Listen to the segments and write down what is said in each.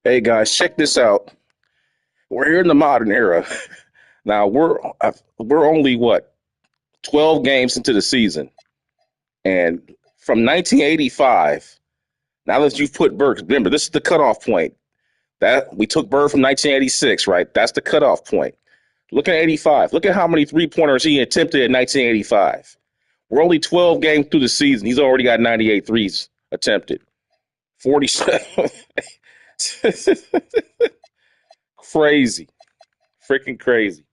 Hey guys, check this out. We're here in the modern era. Now we're only what 12 games into the season, and from 1985. Now that you've put Bird, remember this is the cutoff point. That we took Bird from 1986, right? That's the cutoff point. Look at 85. Look at how many three-pointers he attempted in 1985. We're only 12 games through the season. He's already got 98 threes attempted. 47. Crazy. Freaking crazy.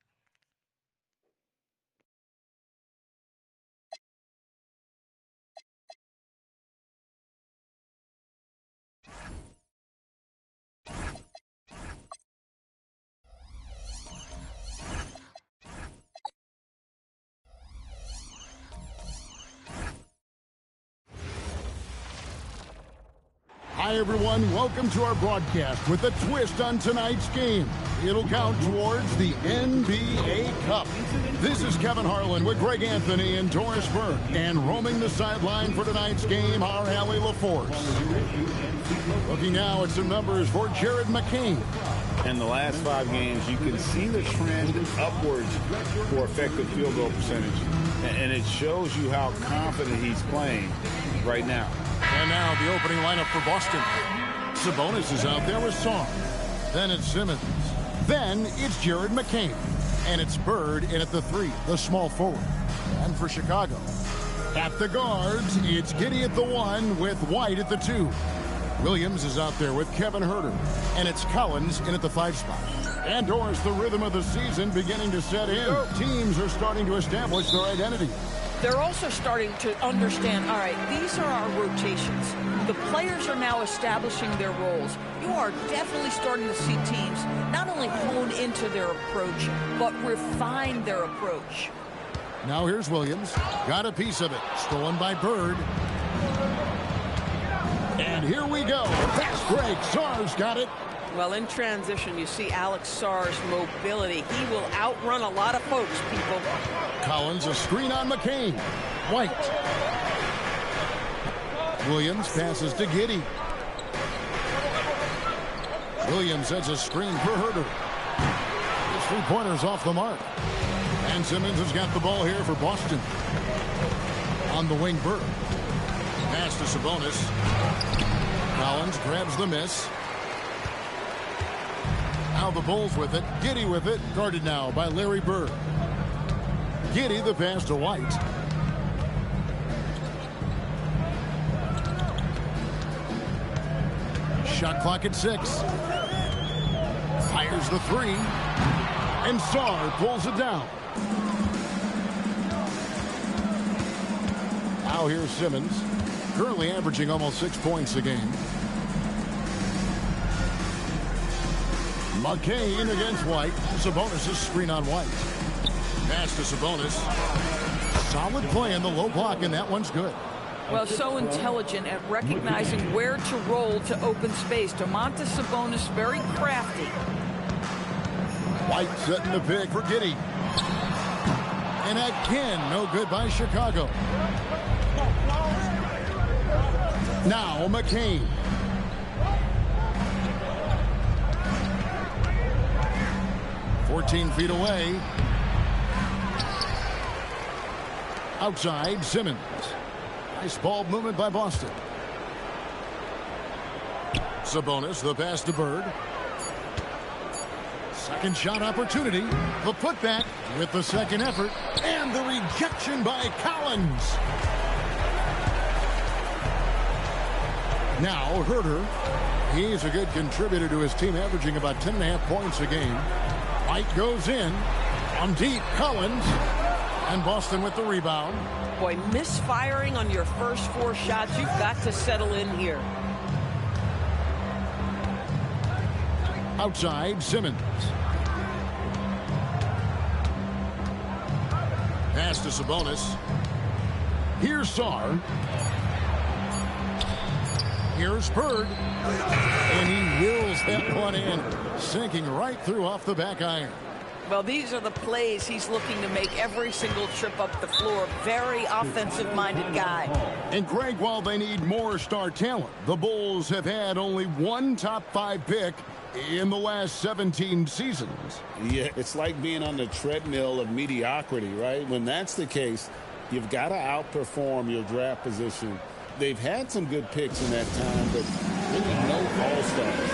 Hi, everyone. Welcome to our broadcast with a twist on tonight's game. It'll count towards the NBA Cup. This is Kevin Harlan with Greg Anthony and Doris Burke. And roaming the sideline for tonight's game, our Allie LaForce. Looking now at some numbers for Jared McCain. In the last 5 games, you can see the trend upwards for effective field goal percentage. And it shows you how confident he's playing right now. And now the opening lineup for Boston. Sabonis is out there with Song. Then it's Simmons. Then it's Jared McCain. And it's Bird in at the 3, the small forward. And for Chicago, at the guards, it's Giddey at the 1 with White at the 2. Williams is out there with Kevin Huerter. And it's Collins in at the 5 spot. And Doris, the rhythm of the season beginning to set in. Teams are starting to establish their identity. They're also starting to understand, all right, these are our rotations. The players are now establishing their roles. You are definitely starting to see teams not only hone into their approach, but refine their approach. Now here's Williams. Got a piece of it. Stolen by Bird. And here we go. Fast break. Sarr's got it. Well, in transition, you see Alex Sarr's mobility. He will outrun a lot of folks, people. Collins, a screen on McCain. White. Williams passes to Giddey. Williams sets a screen for Huerter. His three-pointer's off the mark. And Simmons has got the ball here for Boston. On the wing, Bird. Pass to Sabonis. Collins grabs the miss. Now the Bulls with it. Giddey with it. Guarded now by Larry Bird. Giddey the pass to White. Shot clock at 6. Fires the 3. And Sarr pulls it down. Now here's Simmons. Currently averaging almost 6 points a game. McCain against White. Sabonis' screen on White. Pass to Sabonis. Solid play in the low block, and that one's good. Well, so intelligent at recognizing where to roll to open space. Domantas Sabonis, very crafty. White setting the pick for Giddey. And again, no good by Chicago. Now McCain. "14 feet away. Outside, Simmons. Nice ball movement by Boston. Sabonis, the pass to Bird. Second shot opportunity. The putback with the second effort. And the rejection by Collins. Now Huerter. He's a good contributor to his team, averaging about 10.5 points a game. White goes in. On deep, Collins. And Boston with the rebound. Boy, misfiring on your first 4 shots. You've got to settle in here. Outside, Simmons. Pass to Sabonis. Here's Sarr. Here's Bird. And he wills that one in. Sinking right through off the back iron. Well, these are the plays he's looking to make every single trip up the floor. Very offensive-minded guy. And Greg, while they need more star talent, the Bulls have had only one top 5 pick in the last 17 seasons. Yeah, it's like being on the treadmill of mediocrity, right? When that's the case, you've got to outperform your draft position. They've had some good picks in that time, but really no all-stars.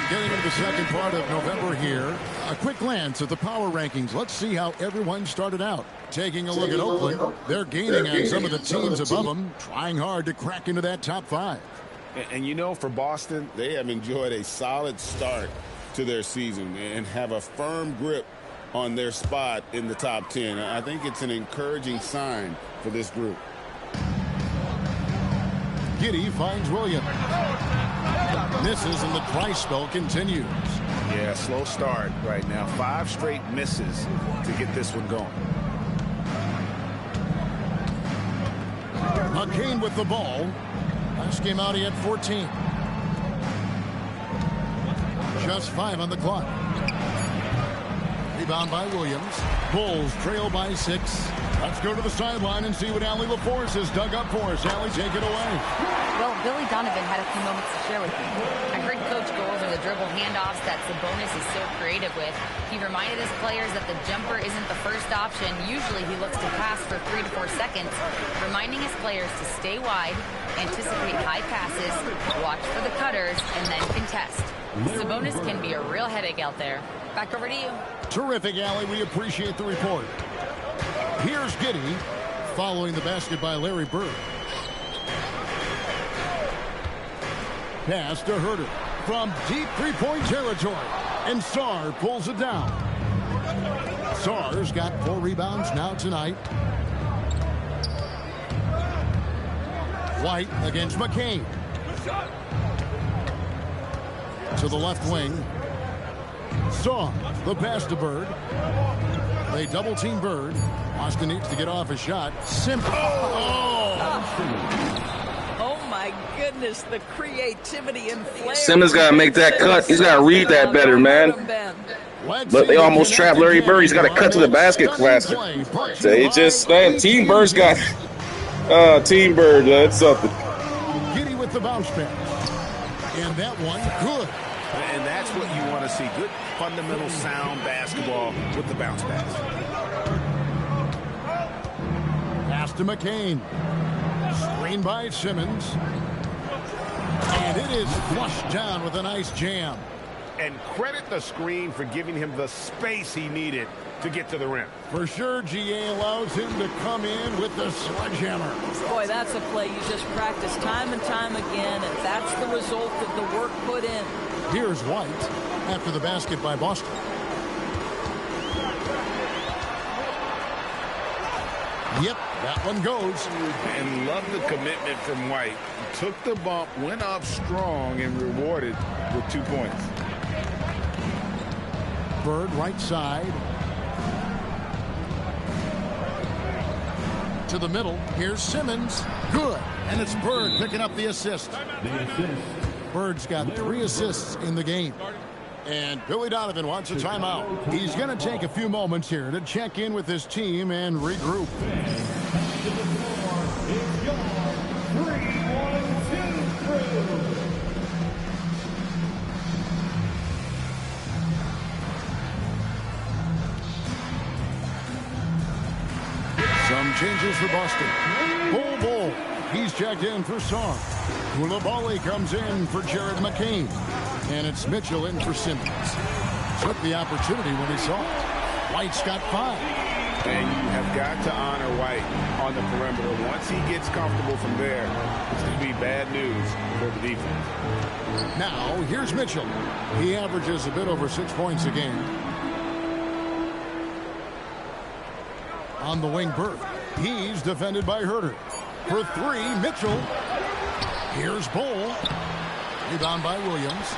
Getting into the second part of November here, a quick glance at the power rankings. Let's see how everyone started out. Taking a look at Oakland, they're gaining on some of the teams above them, trying hard to crack into that top 5. And you know, for Boston, they have enjoyed a solid start to their season and have a firm grip on their spot in the top 10. I think it's an encouraging sign for this group. Giddey finds Williams. Misses and the dry spell continues. Yeah, slow start right now. 5 straight misses to get this one going. McCain with the ball. Last game out he had 14. Just 5 on the clock. Rebound by Williams. Bulls trail by 6. Let's go to the sideline and see what Allie LaForce has dug up for us. Allie, take it away. Well, Billy Donovan had a few moments to share with me. I heard Coach go over the dribble handoffs that Sabonis is so creative with. He reminded his players that the jumper isn't the first option. Usually he looks to pass for 3 to 4 seconds, reminding his players to stay wide, anticipate high passes, watch for the cutters, and then contest. Sabonis can be a real headache out there. Back over to you. Terrific, Allie. We appreciate the report. Here's Giddey following the basket by Larry Bird. Pass to Herter from deep three-point territory. And Sarr pulls it down. Sarr's got 4 rebounds now tonight. White against McCain. To the left wing. Sarr, the pass to Bird. They double-team Bird. Austin needs to get off a shot. Simple. Oh, my goodness, the creativity and flair. Simmons got to make that cut. He's got to read that better, man. But they almost trapped Larry Bird. He's got to cut to the basket faster. So it just, man, Team Bird's got Team Bird. That's something. Giddey with the bounce pass. And that one, good. And that's what you want to see. Good, fundamental, sound basketball with the bounce pass. Pass to McCain. Screen by Simmons. And it is flushed down with a nice jam. And credit the screen for giving him the space he needed to get to the rim. For sure, GA allows him to come in with the sledgehammer. Boy, that's a play you just practice time and time again, and that's the result of the work put in. Here's White after the basket by Boston. Yep, that one goes. And love the commitment from White. Took the bump, went up strong, and rewarded with 2 points. Bird right side. To the middle. Here's Simmons. Good. And it's Bird picking up the assist. Bird's got 3 assists in the game. And Billy Donovan wants a timeout. He's going to take a few moments here to check in with his team and regroup. Some changes for Boston. Bull. He's checked in for Sarr. Koulibaly comes in for Jared McCain. And it's Mitchell in for Simmons. Took the opportunity when he saw it. White's got 5. And you have got to honor White on the perimeter. Once he gets comfortable from there, it's going to be bad news for the defense. Now, here's Mitchell. He averages a bit over 6 points a game. On the wing, Bird. He's defended by Herter. For 3, Mitchell. Here's Bull. Rebound by Williams.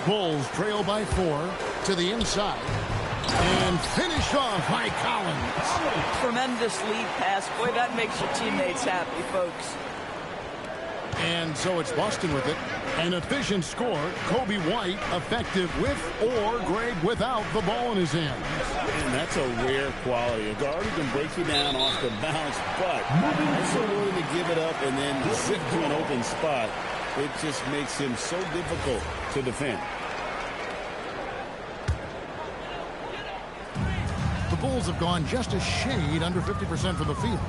Bulls trail by 4 to the inside. And finished off by Collins. Tremendous lead pass. Boy, that makes your teammates happy, folks. And so it's Boston with it. An efficient score. Kobe White effective with or Greg without the ball in his hands. And that's a rare quality. A guard who can break you down off the bounce, but also willing to give it up and then zip to an open spot. It just makes him so difficult to defend. The Bulls have gone just a shade under 50% from the field.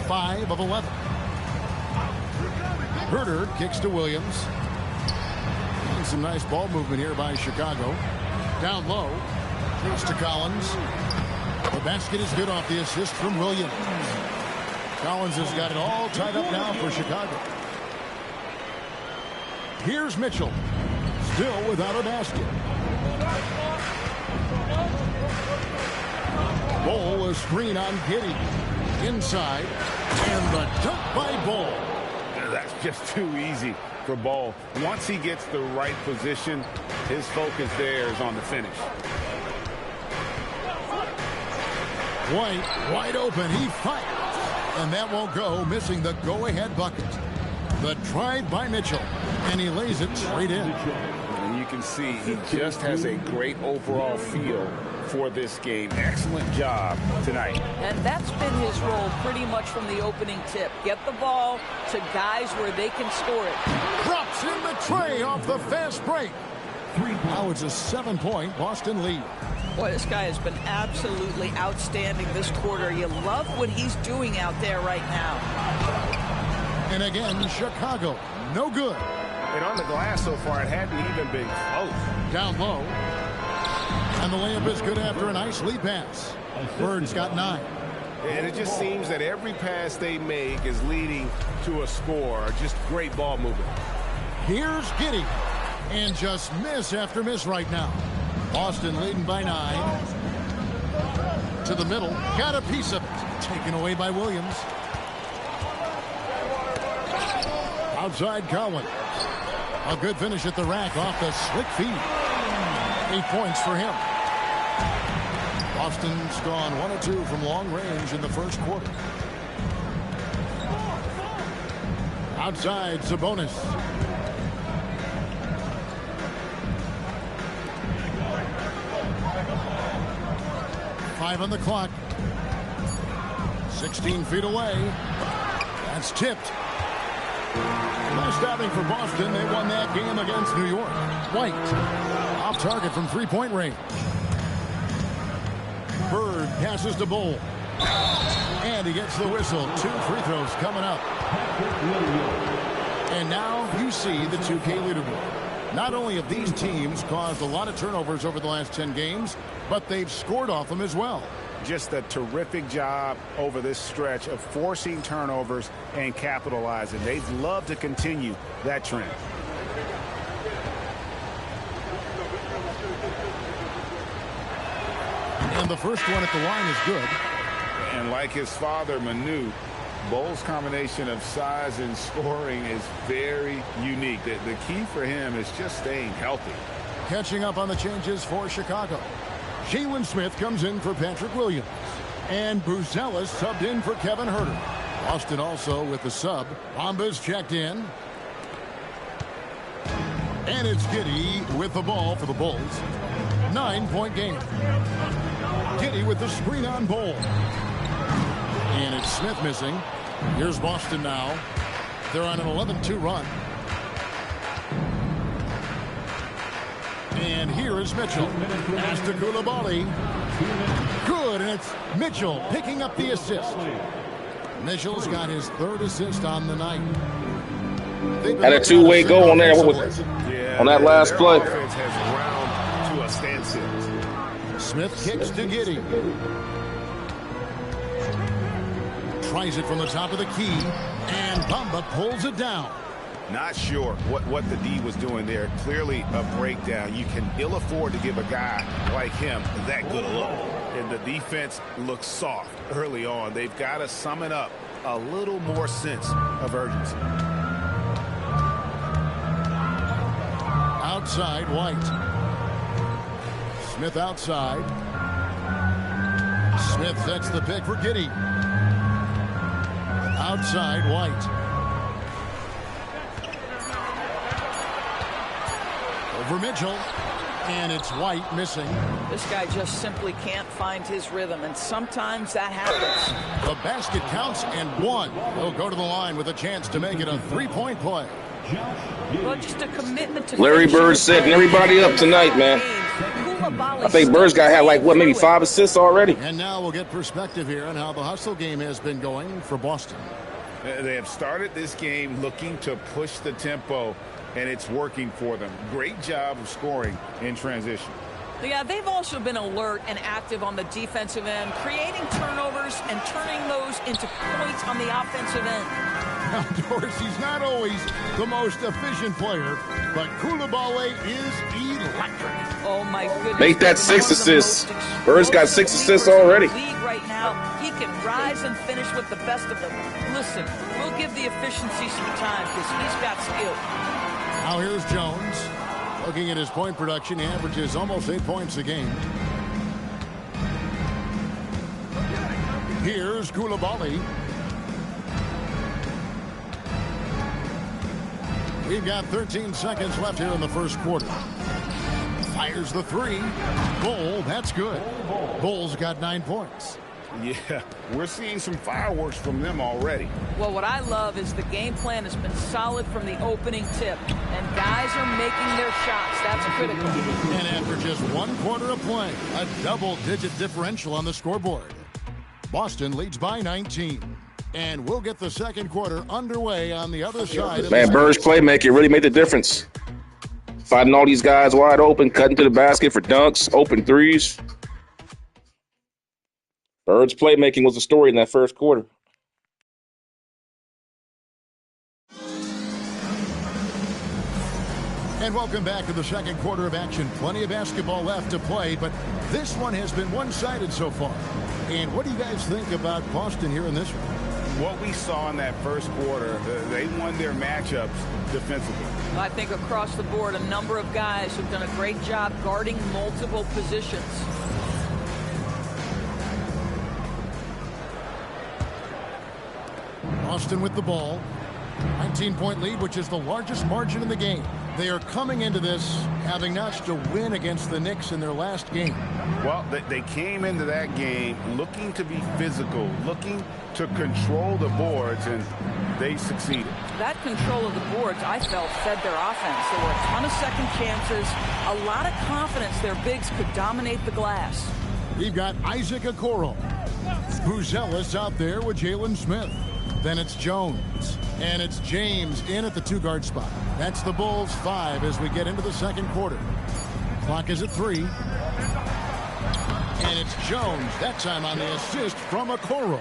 5 of 11. Herter kicks to Williams. And some nice ball movement here by Chicago. Down low. Kicks to Collins. The basket is good off the assist from Williams. Collins has got it all tied up now for Chicago. Here's Mitchell. Still without a basket. Bull, a screen on Giddey. Inside. And the dunk by Bull. That's just too easy for Ball. Once he gets the right position, his focus there is on the finish. White wide open. He fights. And that won't go, missing the go-ahead bucket. The drive by Mitchell. And he lays it straight in. And you can see he just has a great overall feel for this game. Excellent job tonight. And that's been his role pretty much from the opening tip. Get the ball to guys where they can score it. Drops in the tray off the fast break. Now it's a 7-point Boston lead. Boy, this guy has been absolutely outstanding this quarter. You love what he's doing out there right now. And again, Chicago, no good. And on the glass so far, it hadn't even been close. Down low. And the layup is good after a nice lead pass. Bird's got 9. And it just seems that every pass they make is leading to a score. Just great ball movement. Here's Giddey. And just miss after miss right now. Boston leading by 9. To the middle. Got a piece of it. Taken away by Williams. Outside Collins. A good finish at the rack off the slick feed. 8 points for him. Boston's gone 1 of 2 from long range in the first quarter. Outside Sabonis. Five on the clock. 16 feet away. That's tipped. Last outing for Boston, they won that game against New York. White, off target from three-point range. Bird passes to Bull. And he gets the whistle. 2 free throws coming up. And now you see the 2K leaderboard. Not only have these teams caused a lot of turnovers over the last 10 games, but they've scored off them as well. Just a terrific job over this stretch of forcing turnovers and capitalizing. They'd love to continue that trend. And the first one at the line is good. And like his father, Manu, Bull's combination of size and scoring is very unique. The key for him is just staying healthy. Catching up on the changes for Chicago. Jalen Smith comes in for Patrick Williams. And Buzelis subbed in for Kevin Herter. Boston also with the sub. Bomba's checked in. And it's Giddey with the ball for the Bulls. 9-point game. Giddey with the screen on Bull. And it's Smith missing. Here's Boston now. They're on an 11-2 run. And here is Mitchell. Pass to Coulibaly. Good, and it's Mitchell picking up the assist. Mitchell's got his 3rd assist on the night. Had a two-way goal on there on that last play. Offense has ground to a standstill. Smith kicks to Giddey. Tries it from the top of the key, and Bamba pulls it down. Not sure what the D was doing there. Clearly a breakdown. You can ill afford to give a guy like him that good a look. And the defense looks soft early on. They've got to summon up a little more sense of urgency. outside White. Smith outside. Smith sets the pick for Giddey. Outside White. Over Mitchell. And it's White missing. This guy just simply can't find his rhythm, and sometimes that happens. The basket counts and one. He'll go to the line with a chance to make it a three-point play. Well, just a commitment to Larry Bird setting everybody up tonight, man. I think Bird's got to have, like, what, maybe 5 assists already? And now we'll get perspective here on how the hustle game has been going for Boston. They have started this game looking to push the tempo, and it's working for them. Great job of scoring in transition. Yeah, they've also been alert and active on the defensive end, creating turnovers and turning those into points on the offensive end. Of course, he's not always the most efficient player, but Coulibaly is electric. Oh, my goodness. Make that 6 assists. Bird's got 6 assists already. League right now, he can rise and finish with the best of them. Listen, we'll give the efficiency some time because he's got skill. Now here's Jones. Looking at his point production, he averages almost 8 points a game. Here's Coulibaly. We've got 13 seconds left here in the first quarter. Fires the three. Bull, that's good. Bull's got 9 points. Yeah, we're seeing some fireworks from them already. Well, what I love is the game plan has been solid from the opening tip, and guys are making their shots. That's critical. And after just 1 quarter of play, a double-digit differential on the scoreboard. Boston leads by 19. And we'll get the second quarter underway on the other side. Man, Bird's playmaking really made the difference. Finding all these guys wide open, cutting to the basket for dunks, open threes. Bird's playmaking was the story in that first quarter. And welcome back to the second quarter of action. Plenty of basketball left to play, but this one has been one-sided so far. And what do you guys think about Boston here in this one? What we saw in that first quarter, they won their matchups defensively. I think across the board, a number of guys have done a great job guarding multiple positions. Boston with the ball. 19-point lead, which is the largest margin in the game. They are coming into this having notched a win against the Knicks in their last game. Well, they came into that game looking to be physical, looking to control the boards, and they succeeded. That control of the boards, I felt, fed their offense. There were a ton of second chances, a lot of confidence their bigs could dominate the glass. We've got Isaac Okoro. Buzelis out there with Jalen Smith. Then it's Jones. And it's James in at the 2-guard spot. That's the Bulls 5 as we get into the second quarter. Clock is at 3. And it's Jones, that time on the assist from Okoro.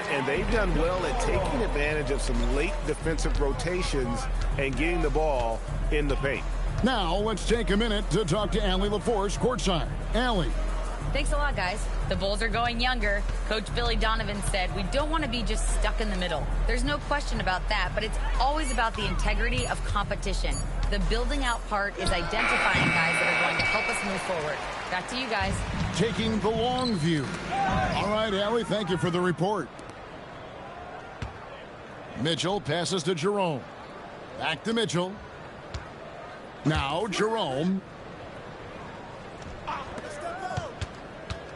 And they've done well at taking advantage of some late defensive rotations and getting the ball in the paint. Now let's take a minute to talk to Allie LaForce courtside. Allie. Thanks a lot, guys. The Bulls are going younger. Coach Billy Donovan said we don't want to be just stuck in the middle. There's no question about that, but it's always about the integrity of competition. The building out part is identifying guys that are going to help us move forward. Back to you guys. Taking the long view. All right, Allie, thank you for the report. Mitchell passes to Jerome. Back to Mitchell. Now Jerome.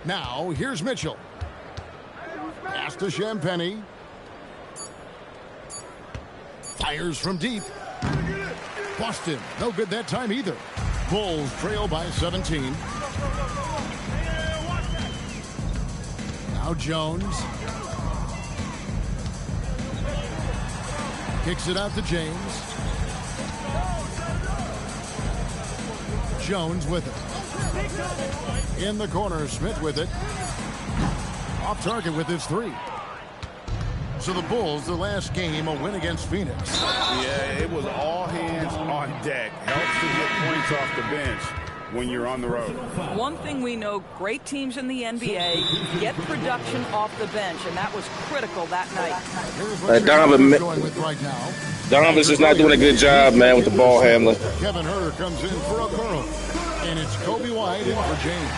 Now, here's Mitchell. Pass to Champagnie. Fires from deep. Boston, no good that time either. Bulls trail by 17. Now Jones. Kicks it out to James. Jones with it. In the corner, Smith with it. Off target with his 3. So the Bulls, the last game, a win against Phoenix. Yeah, it was all hands on deck. Helps to get points off the bench. when you're on the road. One thing we know, great teams in the NBA get production off the bench, and that was critical that night. Donovan's just not doing a good job, man, with the ball handling. Kevin Herter comes in for a curl, and it's Kobe White in for James.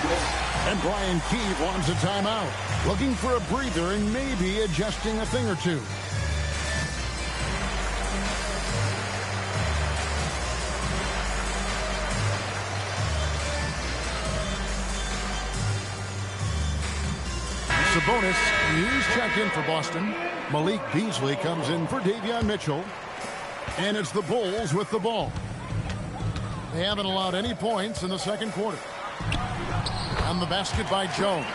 And Brian Keefe wants a timeout, looking for a breather and maybe adjusting a thing or two. Sabonis, he's checked in for Boston. Malik Beasley comes in for Davion Mitchell. And it's the Bulls with the ball. They haven't allowed any points in the second quarter. On the basket by Jones.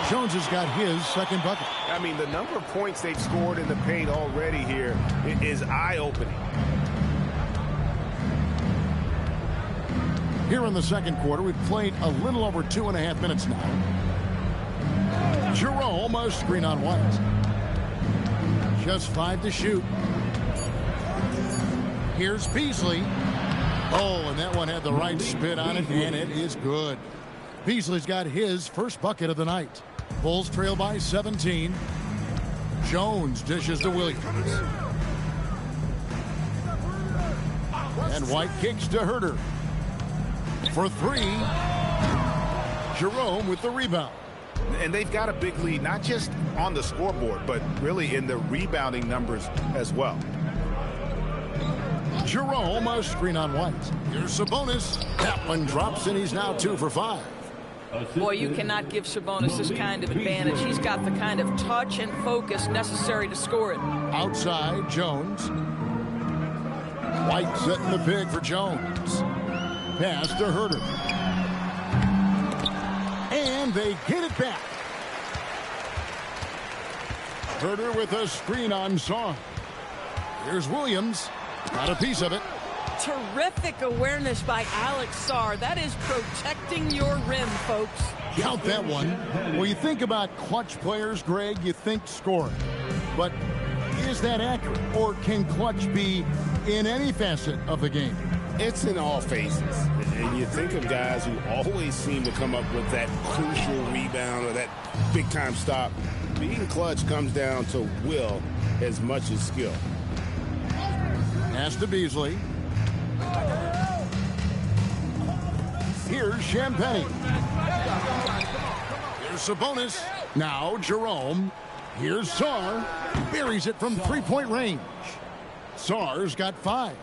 Jones has got his second bucket. I mean, the number of points they've scored in the paint already here is eye-opening. Here in the second quarter, we've played a little over 2.5 minutes now. Jerome, a screen on White. Just 5 to shoot. Here's Beasley. Oh, and that one had the right spin on it, and it is good. Beasley's got his first bucket of the night. Bulls trail by 17. Jones dishes to Williams. And White kicks to Herter. For 3. Jerome with the rebound. And they've got a big lead, not just on the scoreboard, but really in the rebounding numbers as well. Jerome, a screen on White. Here's Sabonis. That one drops, and he's now 2 for 5. Boy, you cannot give Sabonis this kind of advantage. He's got the kind of touch and focus necessary to score it. Outside, Jones. White setting the pick for Jones. Pass to Herter. And they get it back. Herter with a screen on Sarr. Here's Williams. Got a piece of it. Terrific awareness by Alex Sarr. That is protecting your rim, folks. Count that one. When you think about clutch players, Greg, you think scoring. But is that accurate? Or can clutch be in any facet of the game? It's in all phases. And you think of guys who always seem to come up with that crucial rebound or that big-time stop. Being clutch comes down to will as much as skill. Pass to Beasley. Here's Champagne. Here's Sabonis. Now Jerome. Here's Sarr. Buries it from three-point range. Sarr's got 5.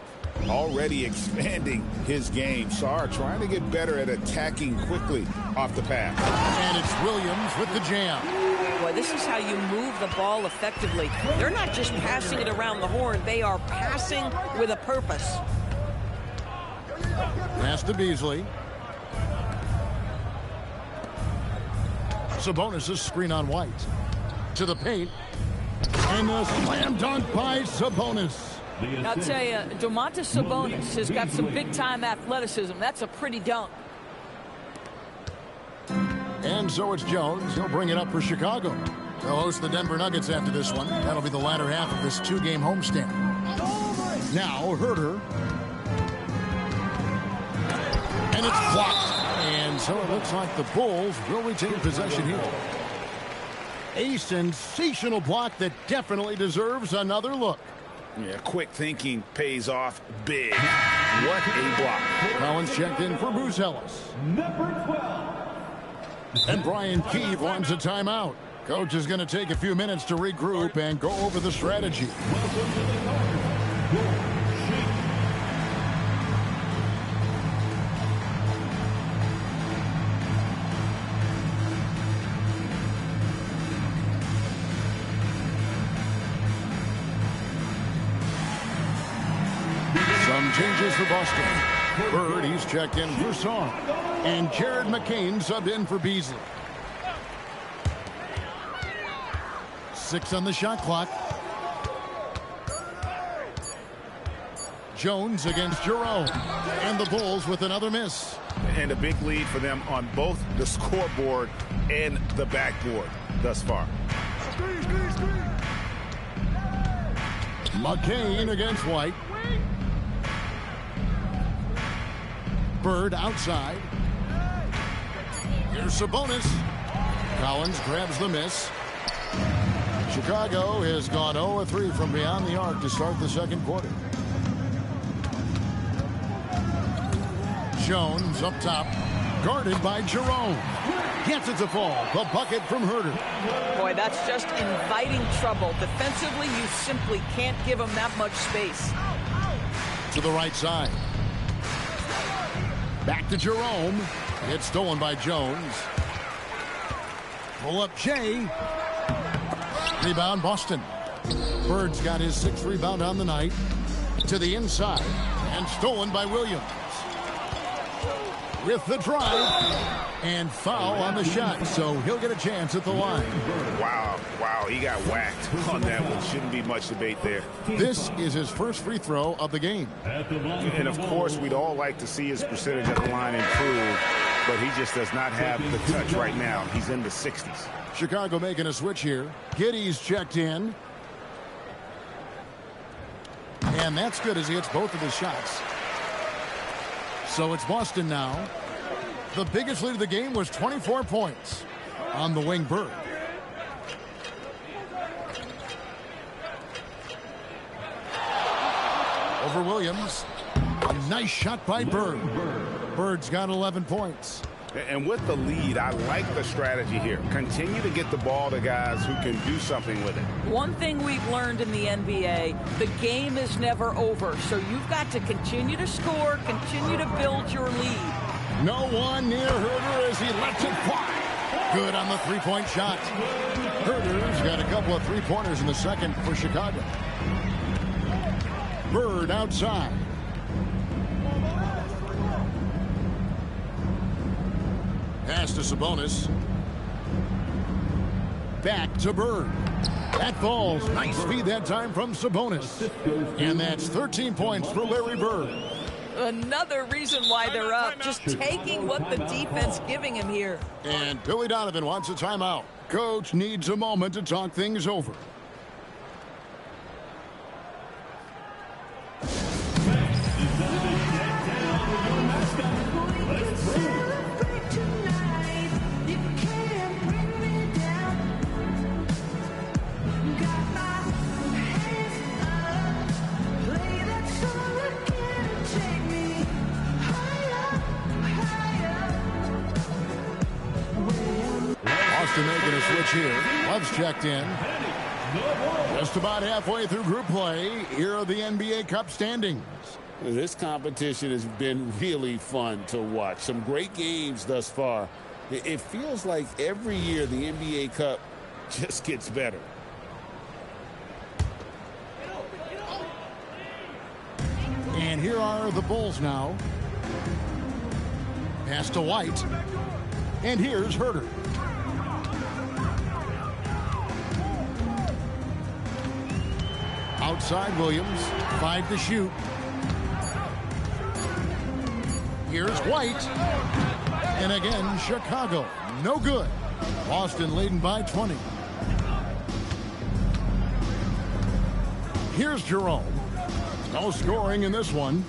Already expanding his game. Sarr trying to get better at attacking quickly off the pass. And it's Williams with the jam. Boy, this is how you move the ball effectively. They're not just passing it around the horn. They are passing with a purpose. Pass to Beasley. Sabonis' screen on White. To the paint. And a slam dunk by Sabonis. I'll tell you, Domantas Sabonis has got some big-time athleticism. That's a pretty dunk. And so it's Jones. He'll bring it up for Chicago. They'll host the Denver Nuggets after this one. That'll be the latter half of this 2-game homestand. Now Herter. And it's blocked. And so it looks like the Bulls will retain possession here. A sensational block that definitely deserves another look. Yeah, quick thinking pays off big. What a block. Collins checked in for Bruce Ellis. Number 12. And Brian Keefe wants a timeout. Coach is going to take a few minutes to regroup and go over the strategy. Changes for Boston. Bird, he's checked in for Sarr. And Jared McCain subbed in for Beasley. 6 on the shot clock. Jones against Jerome. And the Bulls with another miss. And a big lead for them on both the scoreboard and the backboard thus far. McCain against White. Bird outside. Here's Sabonis. Collins grabs the miss. Chicago has gone 0-3 from beyond the arc to start the second quarter. Jones up top, guarded by Jerome. Gets it to fall. The bucket from Herter. Boy, that's just inviting trouble. Defensively, you simply can't give him that much space. To the right side. Back to Jerome. It's stolen by Jones. Pull up Jay. Rebound Boston. Bird's got his 6th rebound on the night. To the inside. And stolen by Williams. With the drive. And foul on the shot. So he'll get a chance at the line. Wow, he got whacked on that one. Shouldn't be much debate there. This is his first free throw of the game. And of course, we'd all like to see his percentage at the line improve, but he just does not have the touch right now. He's in the 60s. Chicago making a switch here. Giddey's checked in. And that's good as he hits both of his shots. So it's Boston now. The biggest lead of the game was 24 points on the wing. Bird. Over Williams. A nice shot by Bird. Bird's got 11 points. And with the lead, I like the strategy here. Continue to get the ball to guys who can do something with it. One thing we've learned in the NBA, the game is never over. So you've got to continue to score, continue to build your lead. No one near Herter as he lets it fly. Good on the three-point shot. Herter's got a couple of three-pointers in the second for Chicago. Bird outside. Pass to Sabonis. Back to Bird. That falls. Nice feed that time from Sabonis. And that's 13 points for Larry Bird. Another reason why they're up. Just taking what the defense giving him here. And Billy Donovan wants a timeout. Coach needs a moment to talk things over. Making a switch here. Love's checked in. Just about halfway through group play. Here are the NBA Cup standings. This competition has been really fun to watch. Some great games thus far. It feels like every year the NBA Cup just gets better. And here are the Bulls now. Pass to White. And here's Herter. Outside Williams, 5 to shoot. Here's White. And again, Chicago. No good. Boston leading by 20. Here's Jerome. No scoring in this one.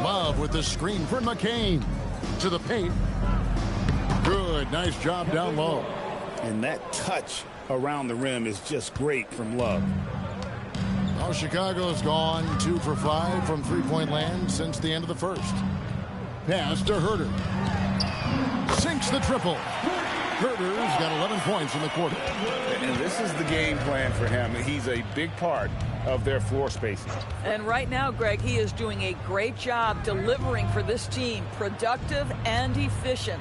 Love with the screen for McCain. To the paint. Good. Nice job down low. And that touch around the rim is just great from Love. Now Chicago's gone 2 for 5 from three-point land since the end of the first. Pass to Herter. Sinks the triple. Herter's got 11 points in the quarter. And this is the game plan for him. He's a big part of their floor spacing. And right now, Greg, he is doing a great job delivering for this team. Productive and efficient.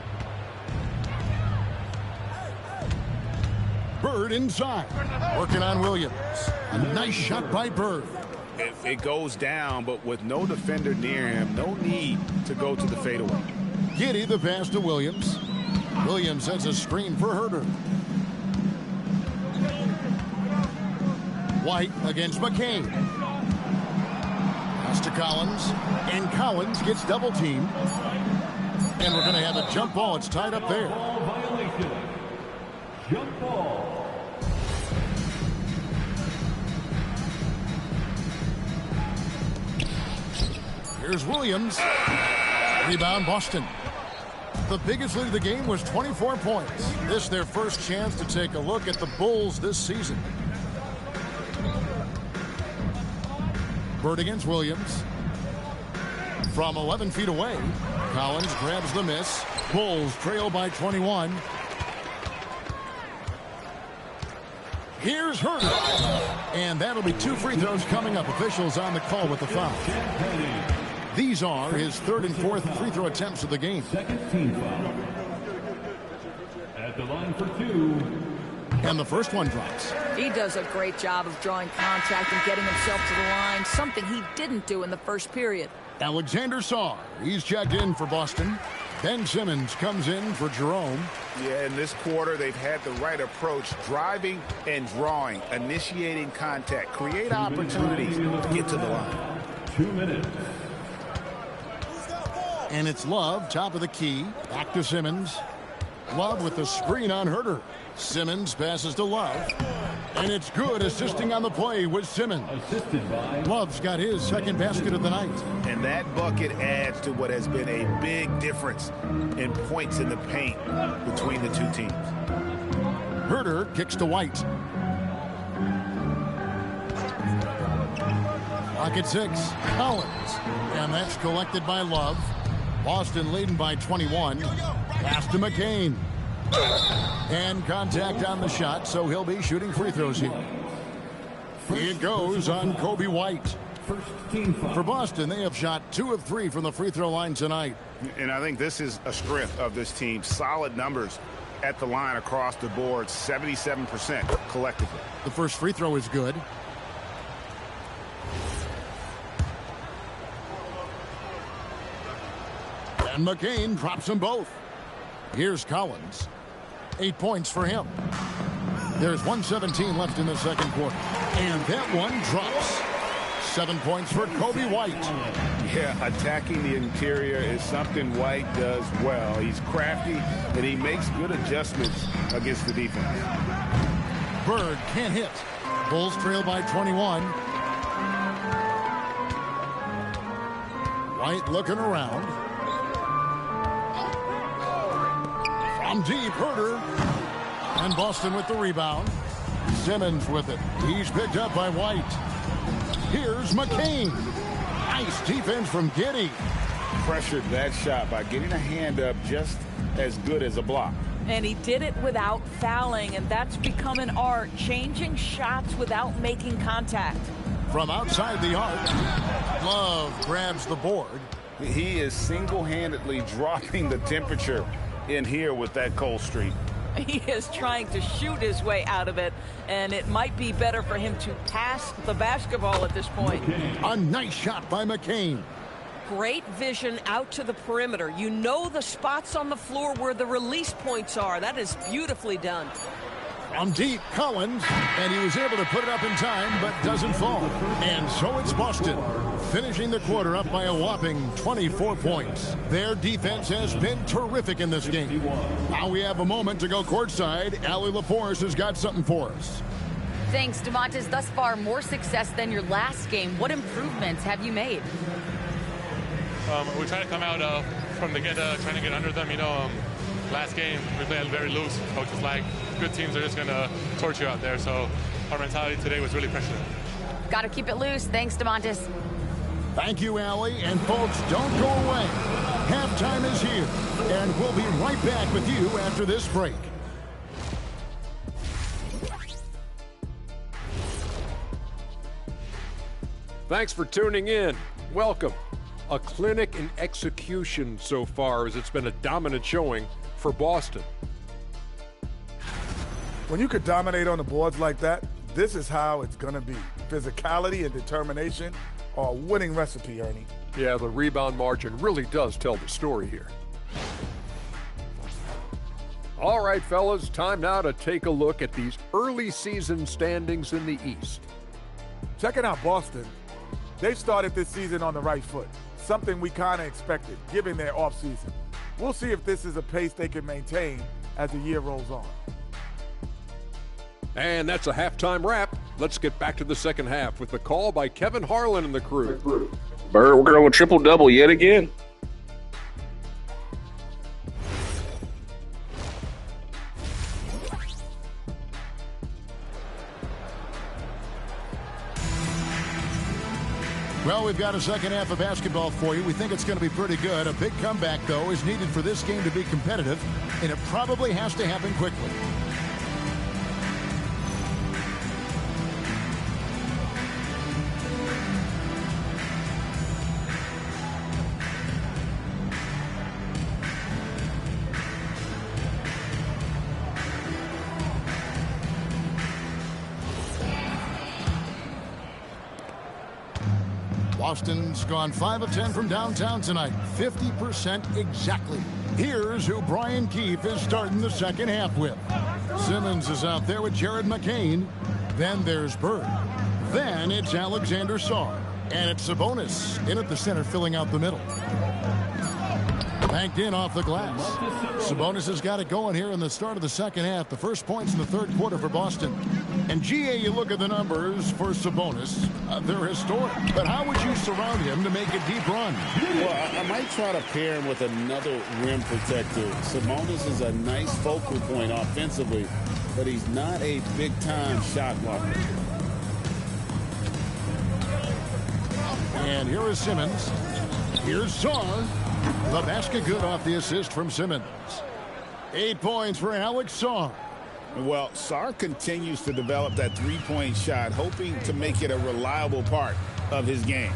Bird inside. Working on Williams. A nice shot by Bird. It goes down, but with no defender near him, no need to go to the fadeaway. Giddey the pass to Williams. Williams sets a screen for Herter. White against McCain. Pass to Collins. And Collins gets double teamed. And we're going to have a jump ball. It's tied up there. Jump ball. Here's Williams. Rebound, Boston. The biggest lead of the game was 24 points. This their first chance to take a look at the Bulls this season. Bird against Williams. From 11 feet away, Collins grabs the miss. Bulls trail by 21. Here's Herder. And that'll be 2 free throws coming up. Officials on the call with the foul. These are his 3rd and 4th free throw attempts of the game. Second team foul. At the line for 2. And the first one drops. He does a great job of drawing contact and getting himself to the line, something he didn't do in the first period. Alexander Sarr, he's checked in for Boston. Ben Simmons comes in for Jerome. Yeah, in this quarter, they've had the right approach, driving and drawing, initiating contact, create opportunities to get to the line. 2 minutes. And it's Love, top of the key. Back to Simmons. Love with the screen on Herder. Simmons passes to Love. And it's good, assisting on the play with Simmons. Assisted by Love's got his second basket of the night. And that bucket adds to what has been a big difference in points in the paint between the two teams. Herder kicks to White. Clock at 6. Collins. And that's collected by Love. Boston leading by 21. Pass to McCain. And contact on the shot, so he'll be shooting free throws here. It goes on Kobe White. first team foul. For Boston, they have shot 2 of 3 from the free throw line tonight. And I think this is a strength of this team. Solid numbers at the line across the board, 77% collectively. The first free throw is good. And McCain drops them both. Here's Collins. 8 points for him. There's 1:17 left in the second quarter. And that one drops. 7 points for Kobe White. Yeah, attacking the interior is something White does well. He's crafty, and he makes good adjustments against the defense. Bird can't hit. Bulls trail by 21. White looking around. From deep, Herder. And Boston with the rebound. Simmons with it. He's picked up by White. Here's McCain. Nice defense from Giddey. Pressured that shot by getting a hand up just as good as a block. And he did it without fouling, and that's become an art, changing shots without making contact. From outside the arc, Love grabs the board. He is single-handedly dropping the temperature in here with that cold streak. He is trying to shoot his way out of it, and it might be better for him to pass the basketball at this point. A nice shot by McCain. Great vision out to the perimeter. You know the spots on the floor where the release points are. That is beautifully done. From deep, Collins, and he was able to put it up in time, but doesn't fall. And so it's Boston, finishing the quarter up by a whopping 24 points. Their defense has been terrific in this game. Now we have a moment to go courtside. Allie LaForce has got something for us. Thanks, DeMontis. Thus far, more success than your last game. What improvements have you made? We try to come out from the get, trying to get under them. Last game, we played very loose. Coach was like, good teams are just going to torch you out there. So our mentality today was really pressure. Got to keep it loose. Thanks, DeMontis. Thank you, Allie. And folks, don't go away. Halftime is here, and we'll be right back with you after this break. Thanks for tuning in. Welcome. A clinic in execution so far, as it's been a dominant showing for Boston. When you could dominate on the boards like that, this is how it's going to be. Physicality and determination are a winning recipe, Ernie. Yeah, the rebound margin really does tell the story here. All right, fellas, time now to take a look at these early season standings in the East. Checking out Boston, they've started this season on the right foot, something we kind of expected, given their offseason. We'll see if this is a pace they can maintain as the year rolls on. And that's a halftime wrap. Let's get back to the second half with the call by Kevin Harlan and the crew. Bird working on a triple-double yet again. Well, we've got a second half of basketball for you. We think it's going to be pretty good. A big comeback, though, is needed for this game to be competitive, and it probably has to happen quickly. Boston's gone 5 of 10 from downtown tonight. 50% exactly. Here's who Brian Keefe is starting the second half with. Simmons is out there with Jared McCain. Then there's Bird. Then it's Alexander Sarr. And it's Sabonis in at the center, filling out the middle. Banked in off the glass. Sabonis has got it going here in the start of the second half. The first points in the third quarter for Boston. And GA, you look at the numbers for Sabonis. They're historic. But how would you surround him to make a deep run? Well, I might try to pair him with another rim protector. Sabonis is a nice focal point offensively, but he's not a big-time shot blocker. And here is Simmons. Here's Sarr. The basket good off the assist from Simmons. 8 points for Alex Sarr. Well, Sarr continues to develop that three-point shot, hoping to make it a reliable part of his game.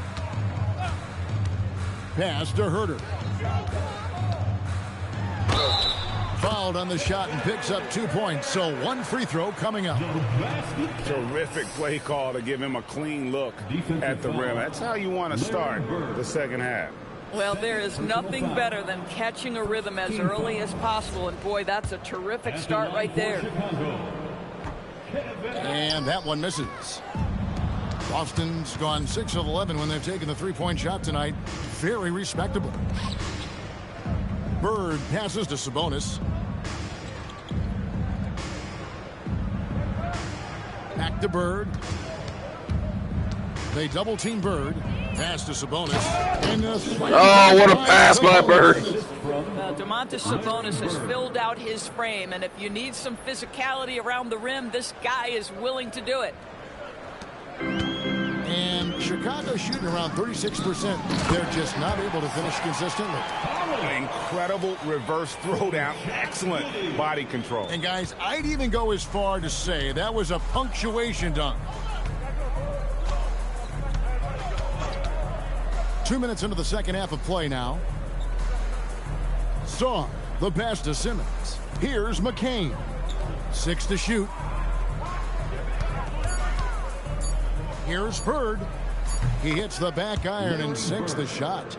Pass to Herter. Fouled on the shot and picks up 2 points. So one free throw coming up. Terrific play call to give him a clean look at the rim. That's how you want to start the second half. Well, there is nothing better than catching a rhythm as early as possible. And, boy, that's a terrific start right there. And that one misses. Boston's gone 6 of 11 when they've taken the three-point shot tonight. Very respectable. Bird passes to Sabonis. Back to Bird. They double-team Bird. Pass to Sabonis. Oh, what a pass by Bird. Domantas Sabonis has filled out his frame, and if you need some physicality around the rim, this guy is willing to do it. And Chicago shooting around 36%. They're just not able to finish consistently. Incredible reverse throwdown. Excellent body control. And, guys, I'd even go as far to say that was a punctuation dunk. 2 minutes into the second half of play now. Sarr, the pass to Simmons. Here's McCain. 6 to shoot. Here's Bird. He hits the back iron and sinks the shot.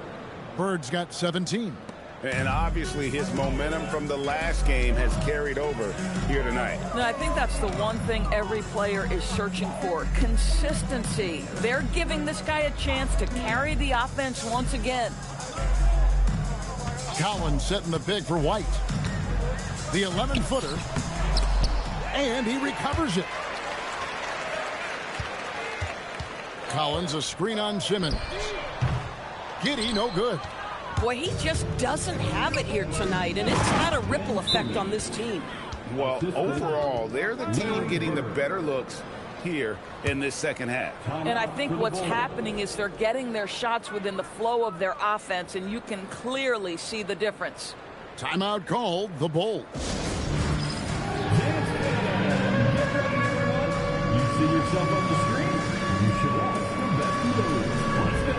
Bird's got 17. And obviously his momentum from the last game has carried over here tonight. No, I think that's the one thing every player is searching for. Consistency. They're giving this guy a chance to carry the offense once again. Collins setting the big for White. The 11-footer. And he recovers it. Collins, a screen on Simmons. Giddey, no good. Boy, he just doesn't have it here tonight, and it's had a ripple effect on this team. Well, overall, they're the team getting the better looks here in this second half. And I think what's happening is they're getting their shots within the flow of their offense, and you can clearly see the difference. Timeout called, the Bulls. You see yourself on the screen? You should ask the best of those. Let's go.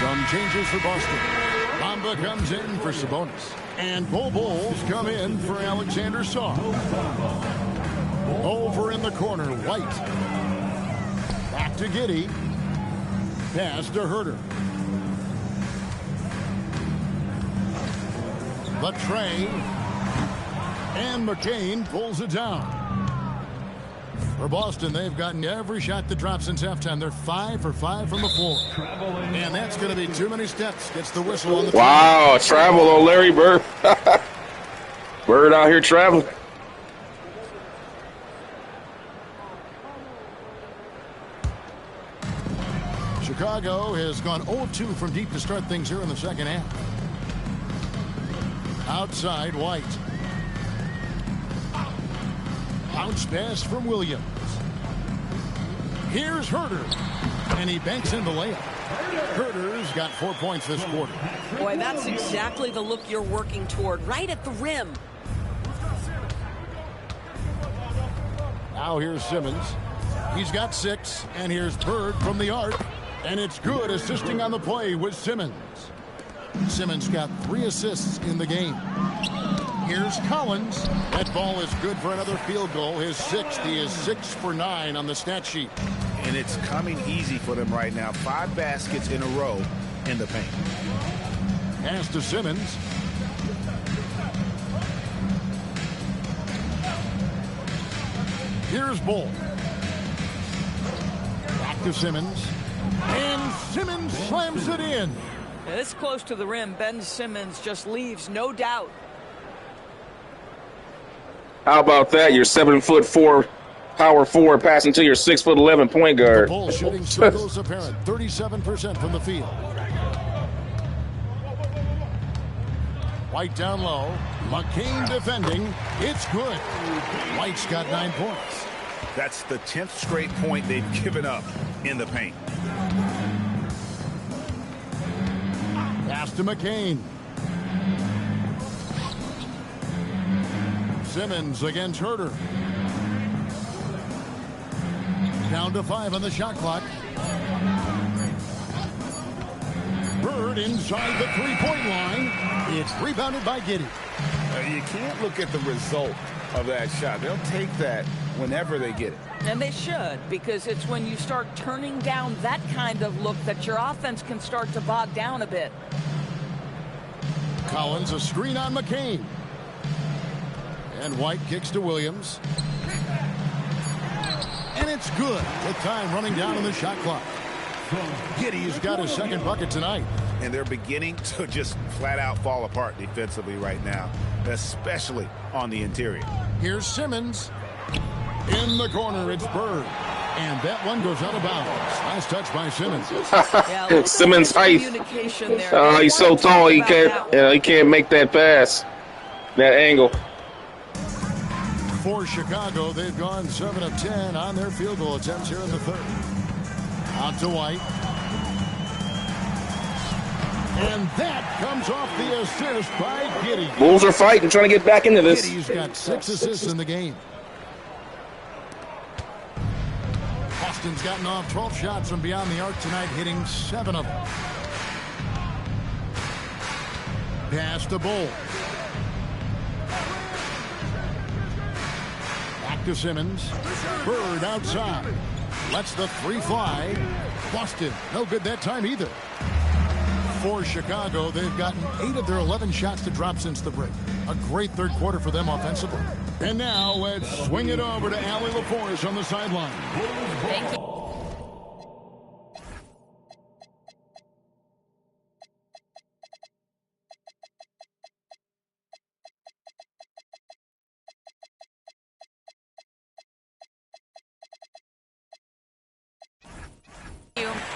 Some changes for Boston. Bamba comes in for Sabonis. And Bulls come in for Alexander Sarr. Over in the corner, White. Back to Giddey. Pass to Herter. The tray. And McCain pulls it down. For Boston, they've gotten every shot that dropped since halftime. They're 5 for 5 from the floor. And that's going to be too many steps. Gets the whistle on the Wow, travel on Larry Bird. Bird out here traveling. Chicago has gone 0-2 from deep to start things here in the second half. Outside, White. Bounce pass from Williams. Here's Herter. And he banks in the layup. Herter's got 4 points this quarter. Boy, that's exactly the look you're working toward, right at the rim. Now here's Simmons. He's got 6. And here's Bird from the arc. And it's good, assisting on the play with Simmons. Simmons got 3 assists in the game. Here's Collins. That ball is good for another field goal. His 6th. He is 6 for 9 on the stat sheet. And it's coming easy for them right now. 5 baskets in a row in the paint. Pass to Simmons. Here's Bull. Back to Simmons. And Simmons slams it in. This close to the rim, Ben Simmons just leaves, no doubt. How about that? You're 7'4" power forward passing to your 6'11" point guard. The Bull shooting circles apparent. 37% from the field. White down low. McCain defending. It's good. White's got 9 points. That's the 10th straight point they've given up in the paint. Pass to McCain. Simmons against Herter. Down to 5 on the shot clock. Bird inside the three-point line. It's rebounded by Giddey. You can't look at the result of that shot. They'll take that whenever they get it. And they should, because it's when you start turning down that kind of look that your offense can start to bog down a bit. Collins, a screen on McCain. And White kicks to Williams. And it's good with time running down on the shot clock. Giddey's got his second bucket tonight. And they're beginning to just flat out fall apart defensively right now, especially on the interior. Here's Simmons. In the corner, it's Bird. And that one goes out of bounds. Nice touch by Simmons. Simmons' height. He's so tall he can't make that pass. That angle. For Chicago, they've gone 7 of 10 on their field goal attempts here in the third. Out to White. And that comes off the assist by Giddey. Bulls are fighting, trying to get back into this. Giddey's got 6 assists in the game. Boston's gotten off 12 shots from beyond the arc tonight, hitting 7 of them. Pass to Bull. Back to Simmons. Bird outside. Lets the 3 fly. Boston, no good that time either. For Chicago, they've gotten 8 of their 11 shots to drop since the break. A great third quarter for them offensively. And now let's swing it over to Allie LaForce on the sideline. Thank you.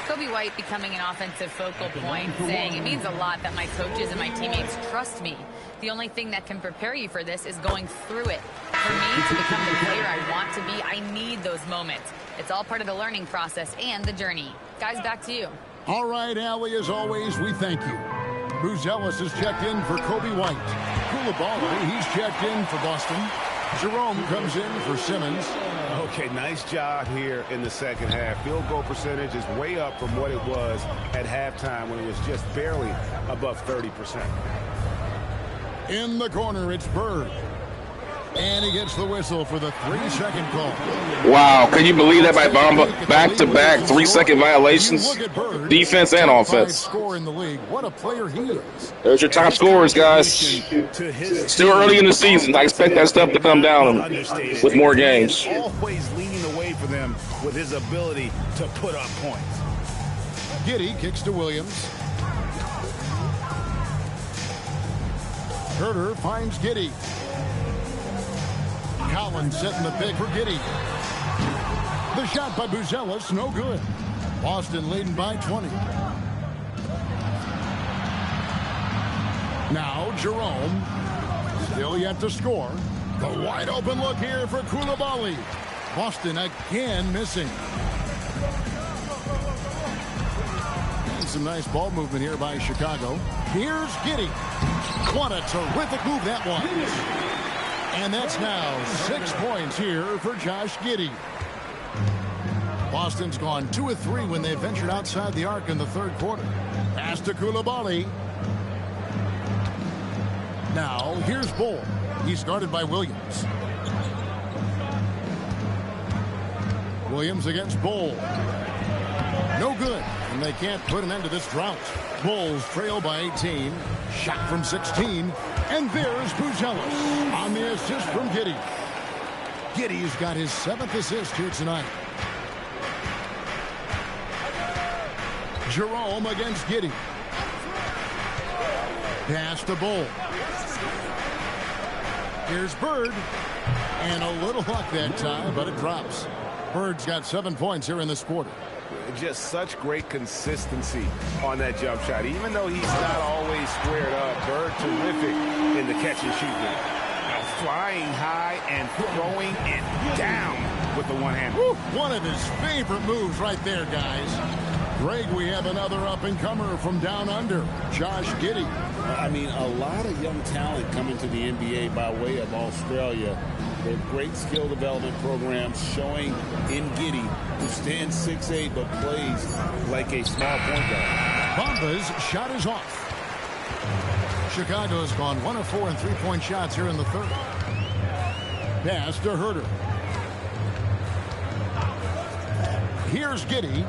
Kobe White becoming an offensive focal point, saying it means a lot that my coaches and my teammates trust me. The only thing that can prepare you for this is going through it. For me to become the player I want to be, I need those moments. It's all part of the learning process and the journey. Guys, back to you. All right, Allie, as always, we thank you. Bruce Ellis has checked in for Kobe White. Koulibaly, he's checked in for Boston. Jerome comes in for Simmons. Okay, nice job here in the second half. Field goal percentage is way up from what it was at halftime when it was just barely above 30%. In the corner, it's Bird. And And he gets the whistle for the 3-second call. Wow, can you believe that by Bamba? Back-to-back 3-second violations, defense and offense. Score in the league. What a player he is. There's your top scorers, guys. Still early in the season. I expect that stuff to come down with more games. Always leading the way for them with his ability to put up points. Giddey kicks to Williams. Herter finds Giddey. Collins setting the pick for Giddey. The shot by Buzelis, no good. Boston leading by 20. Now Jerome, still yet to score. The wide open look here for Koulibaly. Boston again missing. And some nice ball movement here by Chicago. Here's Giddey. What a terrific move that was. And that's now 6 points here for Josh Giddey. Boston's gone 2 of 3 when they ventured outside the arc in the third quarter. Pass to Koulibaly. Now here's Bull. He's guarded by Williams. Williams against Bull. No good. And they can't put an end to this drought. Bulls trail by 18. Shot from 16. And there's Buzelis on the assist from Giddey. Giddey's got his 7th assist here tonight. Jerome against Giddey. Pass to Bull. Here's Bird. And a little luck that time, but it drops. Bird's got 7 points here in this quarter. Just such great consistency on that jump shot. Even though he's not always squared up, Bird terrific in the catch and shoot game. Now flying high and throwing it down with the one hand. One of his favorite moves right there, guys. Greg, we have another up-and-comer from down under, Josh Giddey. I mean, a lot of young talent coming to the NBA by way of Australia. They're great skill development programs showing in Giddey, who stands 6'8", but plays like a small point guard. Bamba's shot is off. Chicago has gone 1 of 4 in three-point shots here in the third. Pass to Herter. Here's Giddey.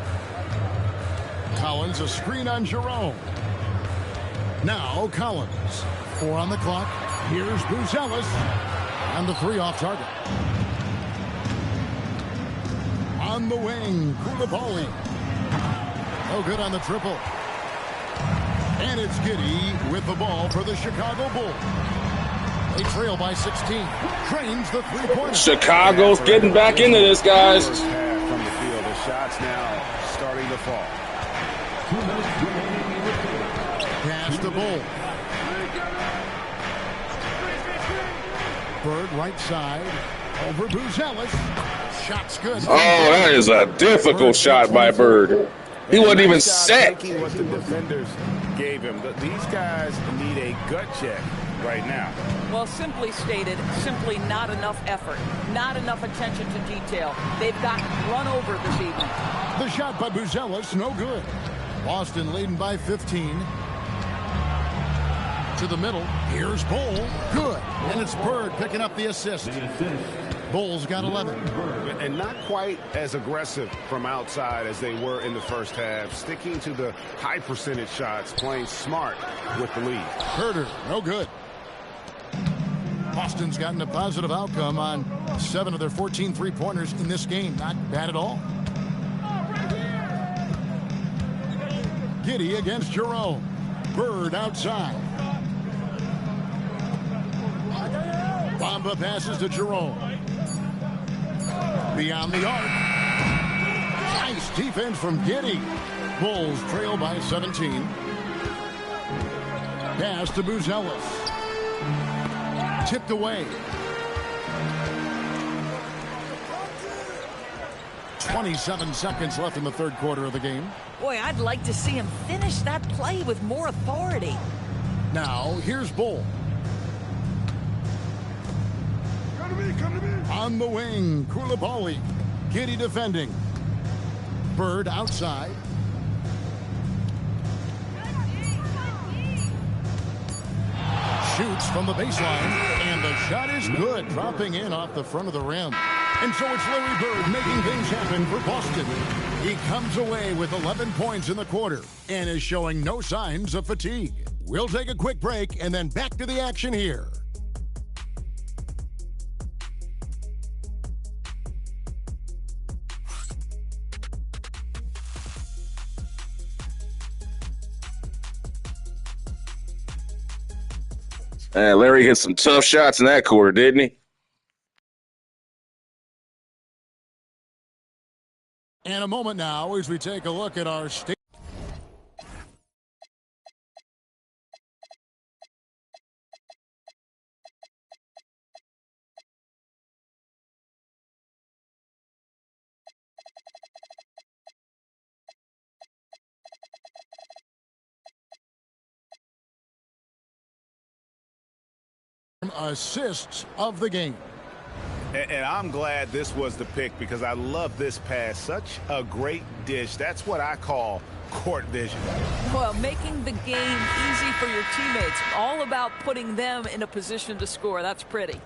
Collins, a screen on Jerome. Now Collins. 4 on the clock. Here's Buzelis. And the 3 off target. On the wing, Koulibaly. No good on the triple. And it's Giddey with the ball for the Chicago Bulls. They trail by 16. Trains the three-pointer. Chicago's getting back into this, guys. First half from the field. The shots now starting to fall. Pass the Bull. Bird right side. Over Buzelis. Shot's good. Oh, that is a difficult shot by Bird. He wasn't even set. What the defenders gave him. These guys need a gut check right now. Well, simply stated, simply not enough effort, not enough attention to detail. They've gotten run over this evening. The shot by Buzelis, no good. Boston leading by 15. To the middle. Here's Bull. Good. And it's Bird picking up the assist. Bull's got 11. And not quite as aggressive from outside as they were in the first half. Sticking to the high percentage shots, playing smart with the lead. Herter, no good. Boston's gotten a positive outcome on 7 of their 14 three-pointers in this game. Not bad at all. Giddey against Jerome. Bird outside. Bamba passes to Jerome. Beyond the arc. Nice defense from Giddey. Bulls trail by 17. Pass to Buzelis. Tipped away. 27 seconds left in the third quarter of the game. Boy, I'd like to see him finish that play with more authority. Now, here's Bull. On the wing, Koulibaly. Giddey defending. Bird outside. Shoots from the baseline, and the shot is good, dropping in off the front of the rim. And so it's Larry Bird making things happen for Boston. He comes away with 11 points in the quarter and is showing no signs of fatigue. We'll take a quick break and then back to the action here. Larry hit some tough shots in that quarter, didn't he? And a moment now as we take a look at our state. Assists of the game. And I'm glad this was the pick because I love this pass. Such a great dish. That's what I call court vision. Well, making the game easy for your teammates. All about putting them in a position to score. That's pretty.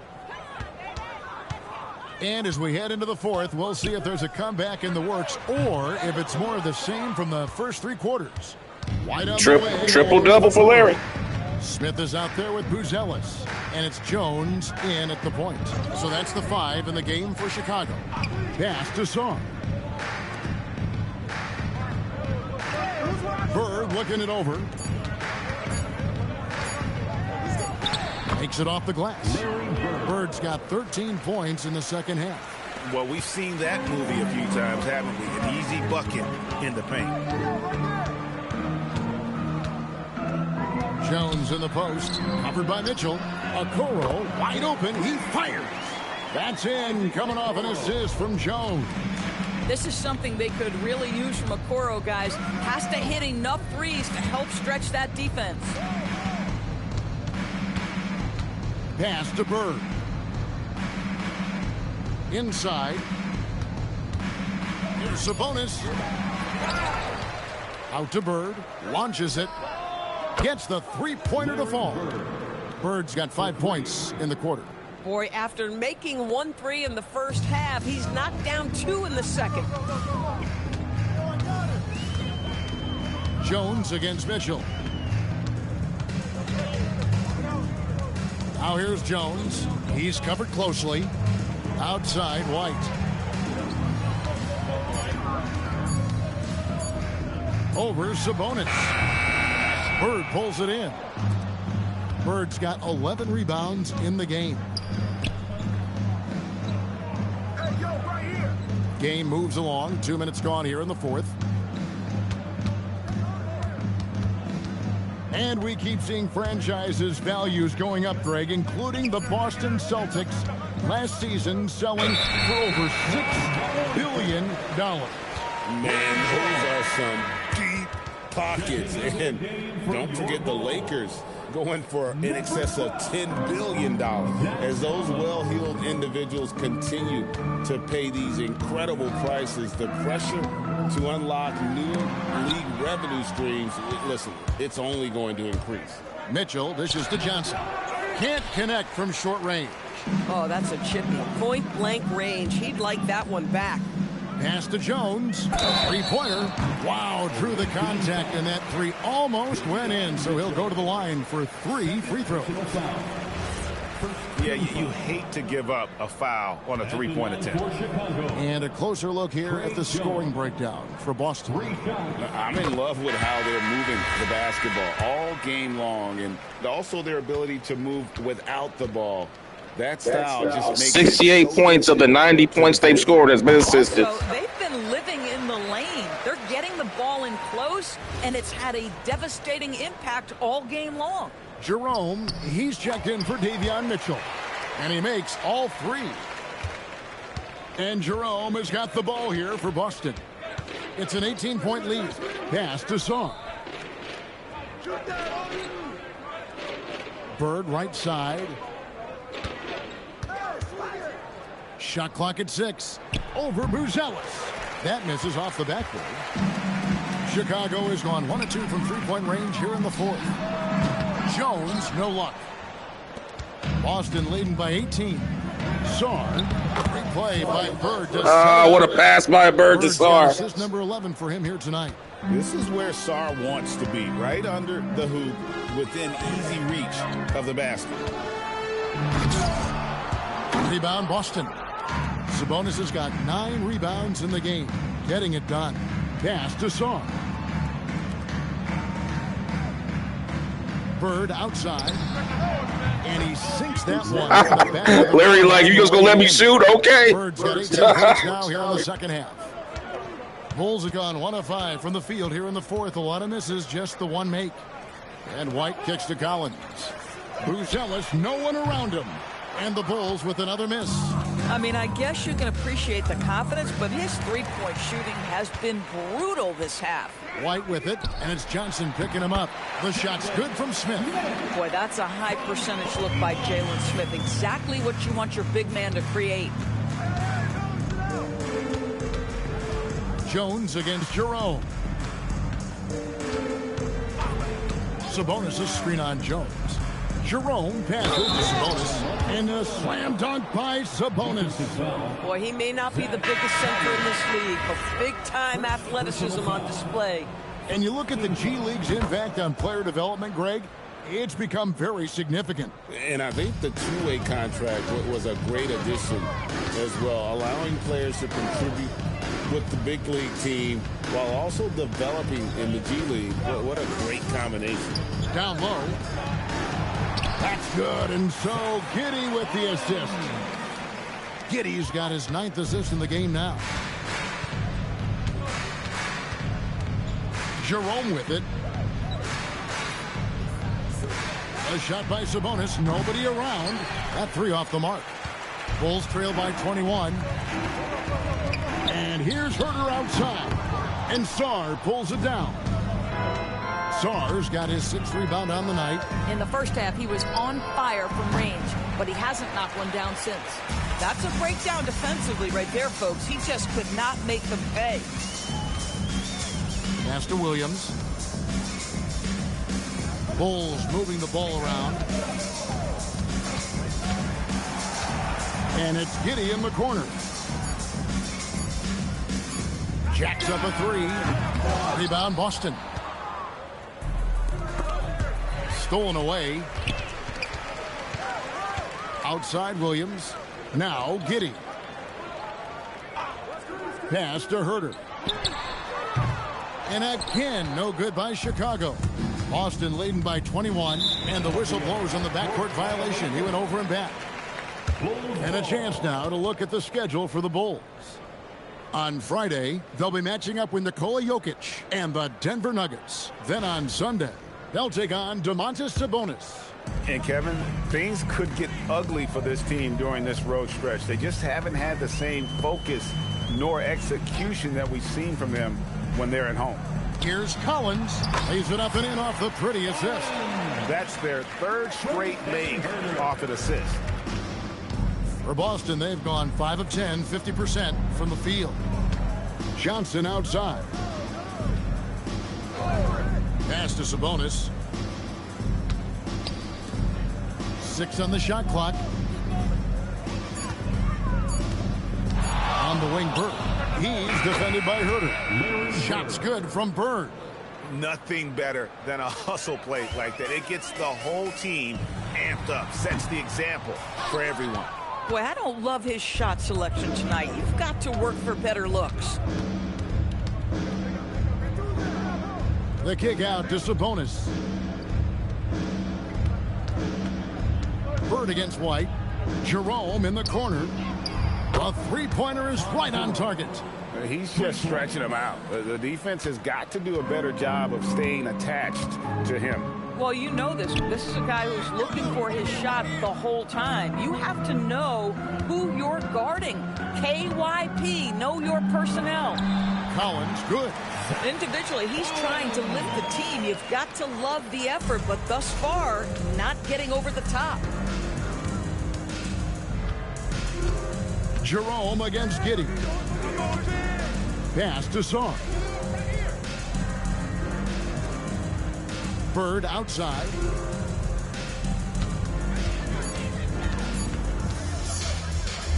And as we head into the fourth, we'll see if there's a comeback in the works or if it's more of the same from the first three quarters. Wide up triple-double for Larry. Smith is out there with Buzelis, and it's Jones in at the point. So that's the 5 in the game for Chicago. Pass to Song. Bird looking it over. Makes it off the glass. Bird's got 13 points in the second half. Well, we've seen that movie a few times, haven't we? An easy bucket in the paint. Jones in the post, covered by Mitchell. Okoro wide open, he fires. That's in, coming off an assist from Jones. This is something they could really use from Okoro, guys. Has to hit enough threes to help stretch that defense. Pass to Bird. Inside. Here's Sabonis. Out to Bird, launches it. Gets the three-pointer to fall. Bird's got 5 points in the quarter. Boy, after making 1 3 in the first half, he's knocked down 2 in the second. Jones against Mitchell. Now here's Jones. He's covered closely. Outside, White. Over Sabonis. Bird pulls it in. Bird's got 11 rebounds in the game. Game moves along. 2 minutes gone here in the fourth. And we keep seeing franchises' values going up, Greg, including the Boston Celtics last season selling for over $6 billion. Man, those are some deep pockets. And don't forget the Lakers going for in excess of $10 billion as those well-heeled individuals continue to pay these incredible prices. The pressure to unlock new league revenue streams, listen, it's only going to increase. Mitchell dishes to Johnson. Can't connect from short range. Oh, that's a chippy. Point-blank range. He'd like that one back. Pass to Jones. Three-pointer. Wow, drew the contact, and that three almost went in, so he'll go to the line for 3 free throws. Yeah, you hate to give up a foul on a three-point attempt. And a closer look here at the scoring breakdown for Boston. I'm in love with how they're moving the basketball all game long, and also their ability to move without the ball. That style just makes 68 points of the 90 points they've scored has been assisted. So they've been living in the lane. They're getting the ball in close, and it's had a devastating impact all game long. Jerome, he's checked in for Davion Mitchell, and he makes all 3. And Jerome has got the ball here for Boston. It's an 18-point lead. Pass to Song. Bird right side. Shot clock at 6. Over Buzelis. That misses off the backboard. Chicago has gone 1 of 2 from three-point range here in the fourth. Jones, no luck. Boston leading by 18. Sarr, great play by Bird. What a pass by Bird to Sarr. Assist number 11 for him here tonight. This is where Sarr wants to be, right under the hoop, within easy reach of the basket. Rebound, Boston. Sabonis has got 9 rebounds in the game. Getting it done. Pass to Sarr. Bird outside. And he sinks that one. Larry, like, you just gonna let me shoot? Okay. Bird's got 18 points now here in the second half. Bulls have gone 1 of 5 from the field here in the fourth. A lot of misses, just the one make. And White kicks to Collins. Buzelis, no one around him. And the Bulls with another miss. I mean, I guess you can appreciate the confidence, but his three-point shooting has been brutal this half. White with it, and it's Johnson picking him up. The shot's good from Smith. Boy, that's a high percentage look by Jalen Smith. Exactly what you want your big man to create. Jones against Jerome. Sabonis' screen on Jones. Jerome passes to Sabonis. And a slam dunk by Sabonis. Boy, he may not be the biggest center in this league, but big-time athleticism on display. And you look at the G League's impact on player development, Greg, it's become very significant. And I think the two-way contract was a great addition as well, allowing players to contribute with the big league team while also developing in the G League. What a great combination. Down low. That's good, and so Giddey with the assist. Giddey's got his 9th assist in the game now. Jerome with it. A shot by Sabonis, nobody around. That 3 off the mark. Bulls trail by 21. And here's Herter outside. And Sarr pulls it down. Sarr's got his 6th rebound on the night. In the first half, he was on fire from range, but he hasn't knocked one down since. That's a breakdown defensively right there, folks. He just could not make them pay. Pass to Williams. Bulls moving the ball around. And it's Giddey in the corner. Jacks up a 3. Rebound, Boston. Stolen away. Outside Williams. Now Giddey. Pass to Herter. And again, no good by Chicago. Boston leading by 21. And the whistle blows on the backcourt violation. He went over and back. And a chance now to look at the schedule for the Bulls. On Friday, they'll be matching up with Nikola Jokic and the Denver Nuggets. Then on Sunday, they'll take on Domantas Sabonis. And Kevin, things could get ugly for this team during this road stretch. They just haven't had the same focus nor execution that we've seen from them when they're at home. Here's Collins. Lays it up and in off the pretty assist. That's their 3rd straight make off an assist. For Boston, they've gone 5 of 10, 50% from the field. Johnson outside. Pass to Sabonis. 6 on the shot clock. On the wing, Bird. He's defended by Herter. Shot's good from Bird. Nothing better than a hustle play like that. It gets the whole team amped up, sets the example for everyone. Boy, I don't love his shot selection tonight. You've got to work for better looks. The kick out to Sabonis. Bird against White. Jerome in the corner. A three-pointer is right on target. He's just stretching him out. The defense has got to do a better job of staying attached to him. Well, you know this. This is a guy who's looking for his shot the whole time. You have to know who you're guarding. KYP, know your personnel. Collins, good. Individually, he's trying to lift the team. You've got to love the effort, but thus far, not getting over the top. Jerome against Giddey. Pass to Sarr. Bird outside.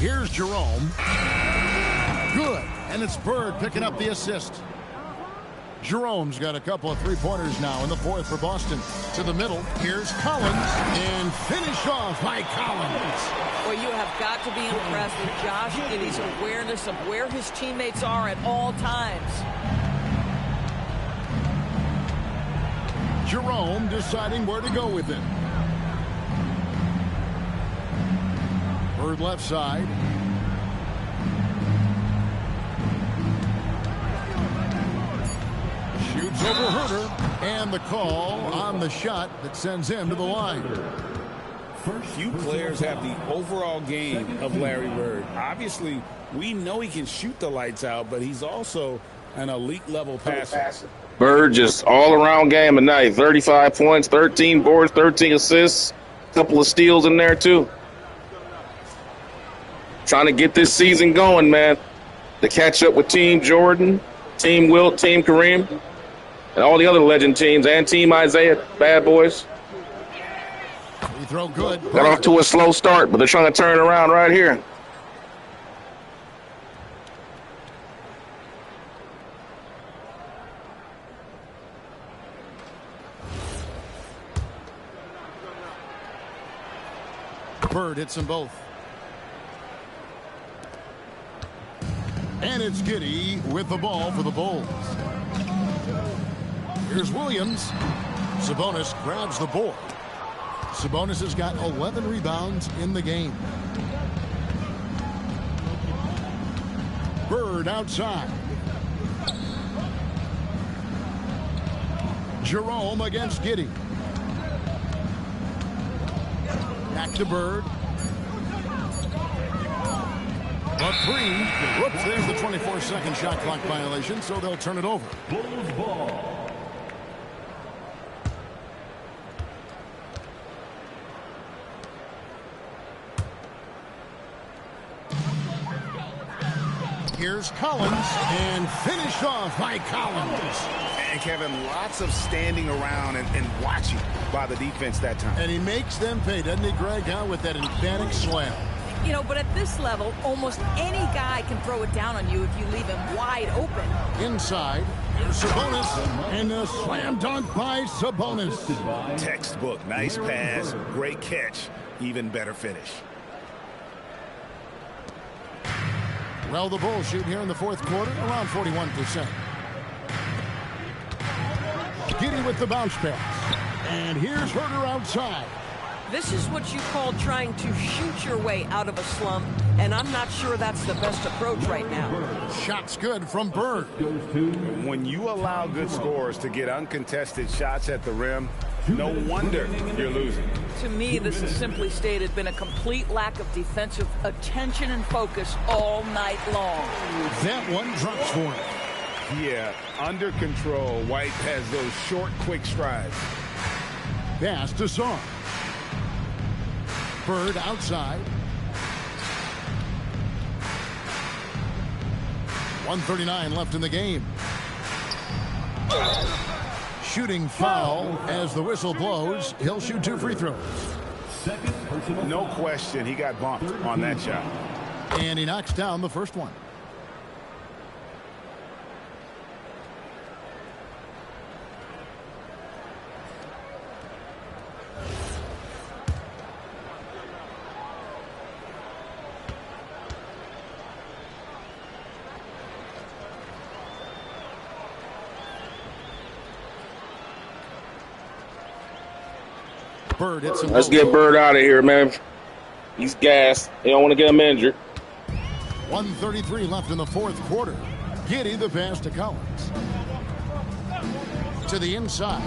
Here's Jerome. Good. And it's Bird picking up the assist. Jerome's got a couple of three-pointers now in the fourth for Boston. To the middle. Here's Collins. And finished off by Collins. Well, you have got to be impressed with Josh Giddey's awareness of where his teammates are at all times. Jerome deciding where to go with it. Bird left side. Shoots over Herter. And the call on the shot that sends him to the line. Few players have the overall game of Larry Bird. Obviously, we know he can shoot the lights out, but he's also an elite level passer. Bird just all-around game tonight. 35 points, 13 boards, 13 assists, a couple of steals in there too. Trying to get this season going, man. To catch up with Team Jordan, Team Wilt, Team Kareem, and all the other legend teams, and Team Isaiah, bad boys. Free throw good. Got off to a slow start, but they're trying to turn it around right here. Bird hits them both. And it's Giddey with the ball for the Bulls. Here's Williams. Sabonis grabs the board. Sabonis has got 11 rebounds in the game. Bird outside. Jerome against Giddey. Back to Bird. A three. Whoops, there's the 24-second shot clock violation, so they'll turn it over. Bulls ball. Here's Collins, and finished off by Collins. And Kevin, lots of standing around and watching by the defense that time. And he makes them pay, doesn't he, Greg, with that emphatic slam. You know, but at this level, almost any guy can throw it down on you if you leave him wide open. Inside, here's Sabonis, and a slam dunk by Sabonis. Textbook, nice pass, great catch, even better finish. Well, the Bulls shoot here in the fourth quarter, around 41%. Giddey with the bounce pass. And here's Herter outside. This is what you call trying to shoot your way out of a slump, and I'm not sure that's the best approach right now. Shot's good from Bird. When you allow good scorers to get uncontested shots at the rim, no wonder you're losing. To me, this has simply stated been a complete lack of defensive attention and focus all night long. That one drops for him. Yeah, under control, White has those short, quick strides. Pass to Song. Bird outside. 1:39 left in the game. Shooting foul as the whistle blows. He'll shoot 2 free throws. No question, he got bumped on that shot. And he knocks down the first one. Bird hits him. Let's get Bird out of here, man. He's gassed. They don't want to get him injured. 1:33 left in the fourth quarter. Giddey the pass to Collins. To the inside.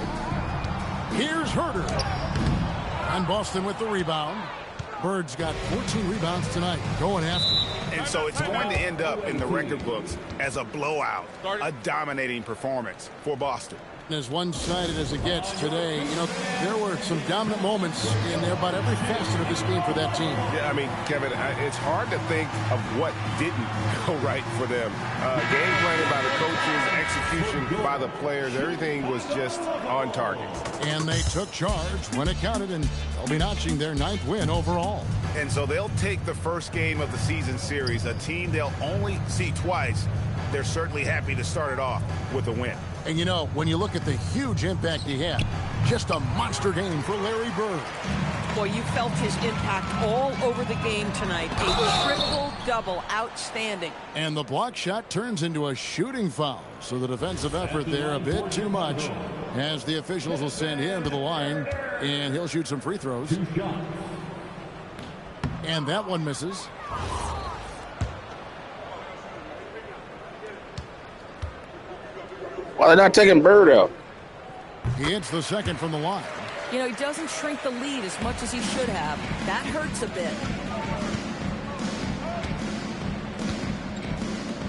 Here's Herter. And Boston with the rebound. Bird's got 14 rebounds tonight. Going after. And so it's going to end up in the record books as a blowout, a dominating performance for Boston. As one-sided as it gets today, you know, there were some dominant moments in about every facet of this game for that team. Yeah, I mean, Kevin, it's hard to think of what didn't go right for them. Game planning by the coaches, execution by the players, everything was just on target. And they took charge when it counted, and they'll be notching their 9th win overall. And so they'll take the first game of the season series, a team they'll only see twice. They're certainly happy to start it off with a win. And, you know, when you look at the huge impact he had, just a monster game for Larry Bird. Boy, you felt his impact all over the game tonight. A triple-double, outstanding. And the block shot turns into a shooting foul. So the defensive effort there a bit too much, as the officials will send him to the line, and he'll shoot some free throws. And that one misses. Why they're not taking Bird out? He hits the second from the line. You know, he doesn't shrink the lead as much as he should have. That hurts a bit.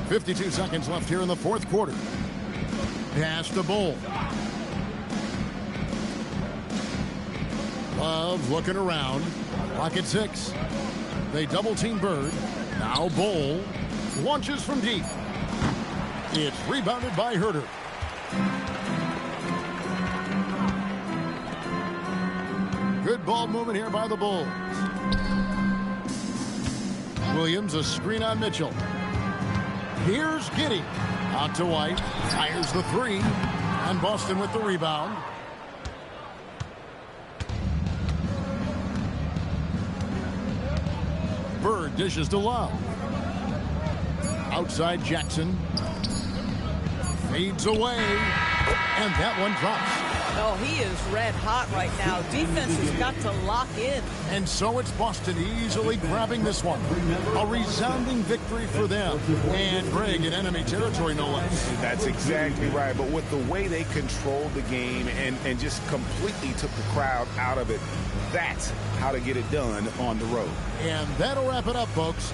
52 seconds left here in the fourth quarter. Pass to Bull. Love looking around. Clock at 6. They double-team Bird. Now Bull launches from deep. It's rebounded by Herter. Good ball movement here by the Bulls. Williams, a screen on Mitchell. Here's Giddey. Out to White. Fires the 3. And Boston with the rebound. Bird dishes to Love. Outside Jackson. Fades away. And that one drops. Oh, he is red hot right now. Defense has got to lock in. And so it's Boston easily grabbing this one. A resounding victory for them. And Greg in enemy territory, no less. That's exactly right. But with the way they controlled the game and just completely took the crowd out of it, that's how to get it done on the road. And that'll wrap it up, folks.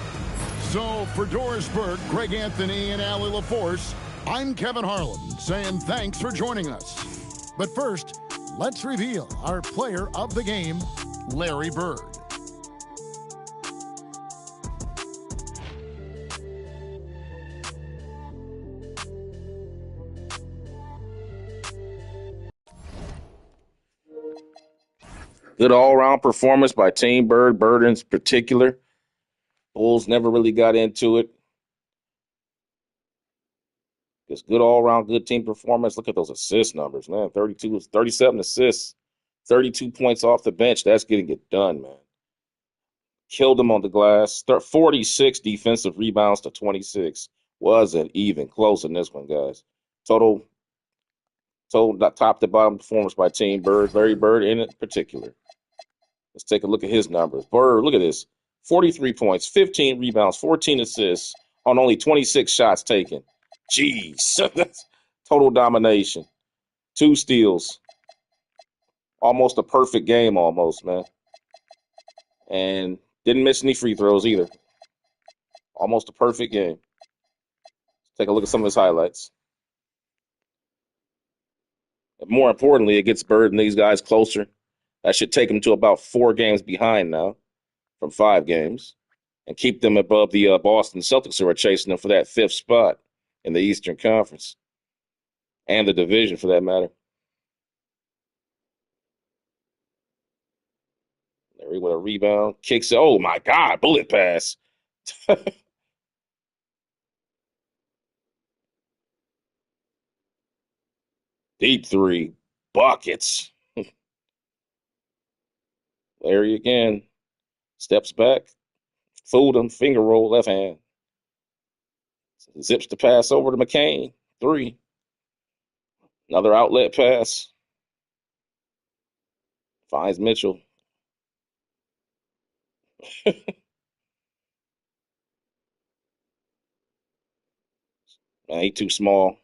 So for Doris Burke, Greg Anthony, and Allie LaForce, I'm Kevin Harlan saying thanks for joining us. But first, let's reveal our player of the game, Larry Bird. Good all-around performance by Team Bird, Bird in particular. Bulls never really got into it. Just good all-around, good team performance. Look at those assist numbers, man. 37 assists, 32 points off the bench. That's getting it done, man. Killed them on the glass. 46 defensive rebounds to 26. Wasn't even close in this one, guys. Total top to bottom performance by Team Bird, Larry Bird in particular. Let's take a look at his numbers. Bird, look at this. 43 points, 15 rebounds, 14 assists on only 26 shots taken. Jeez. That's total domination. 2 steals. Almost a perfect game almost, man. And didn't miss any free throws either. Almost a perfect game. Let's take a look at some of his highlights. And more importantly, it gets Bird and these guys closer. That should take them to about 4 games behind now from 5 games and keep them above the Boston Celtics, who are chasing them for that 5th spot in the Eastern Conference and the division for that matter. Larry with a rebound, kicks it. Oh my God, bullet pass. Deep 3, buckets. Larry again, steps back, fooled him, finger roll, left hand. Zips the pass over to McCain, 3. Another outlet pass. Finds Mitchell. Man, he too small.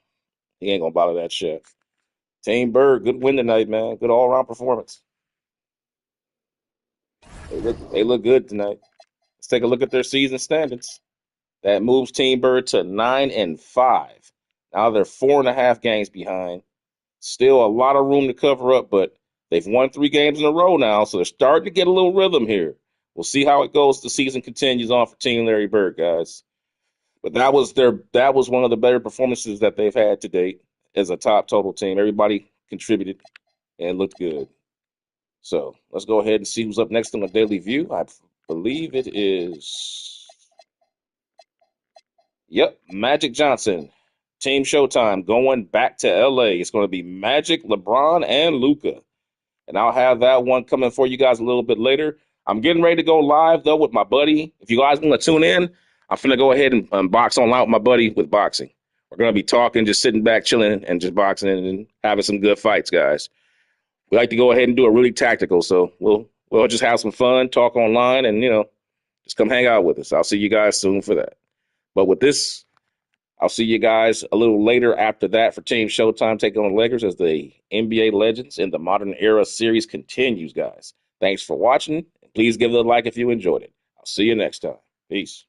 He ain't gonna bother that shit. Team Bird, good win tonight, man. Good all-around performance. They look good tonight. Let's take a look at their season standings. That moves Team Bird to 9-5. Now they're 4.5 games behind. Still a lot of room to cover up, but they've won 3 games in a row now, so they're starting to get a little rhythm here. We'll see how it goes. The season continues on for Team Larry Bird, guys. But that was one of the better performances that they've had to date as a top total team. Everybody contributed and looked good. So let's go ahead and see who's up next on the Daily View. I believe it is, Magic Johnson. Team Showtime going back to LA. It's going to be Magic, LeBron, and Luka. And I'll have that one coming for you guys a little bit later. I'm getting ready to go live, though, with my buddy. If you guys want to tune in, I'm going to go ahead and box online with my buddy with boxing. We're going to be talking, just sitting back, chilling, and just boxing and having some good fights, guys. We like to go ahead and do it really tactical, so we'll just have some fun, talk online, and, just come hang out with us. I'll see you guys soon for that. But with this, I'll see you guys a little later after that for Team Showtime taking on the Lakers as the NBA Legends in the Modern Era series continues, guys. Thanks for watching. Please give it a like if you enjoyed it. I'll see you next time. Peace.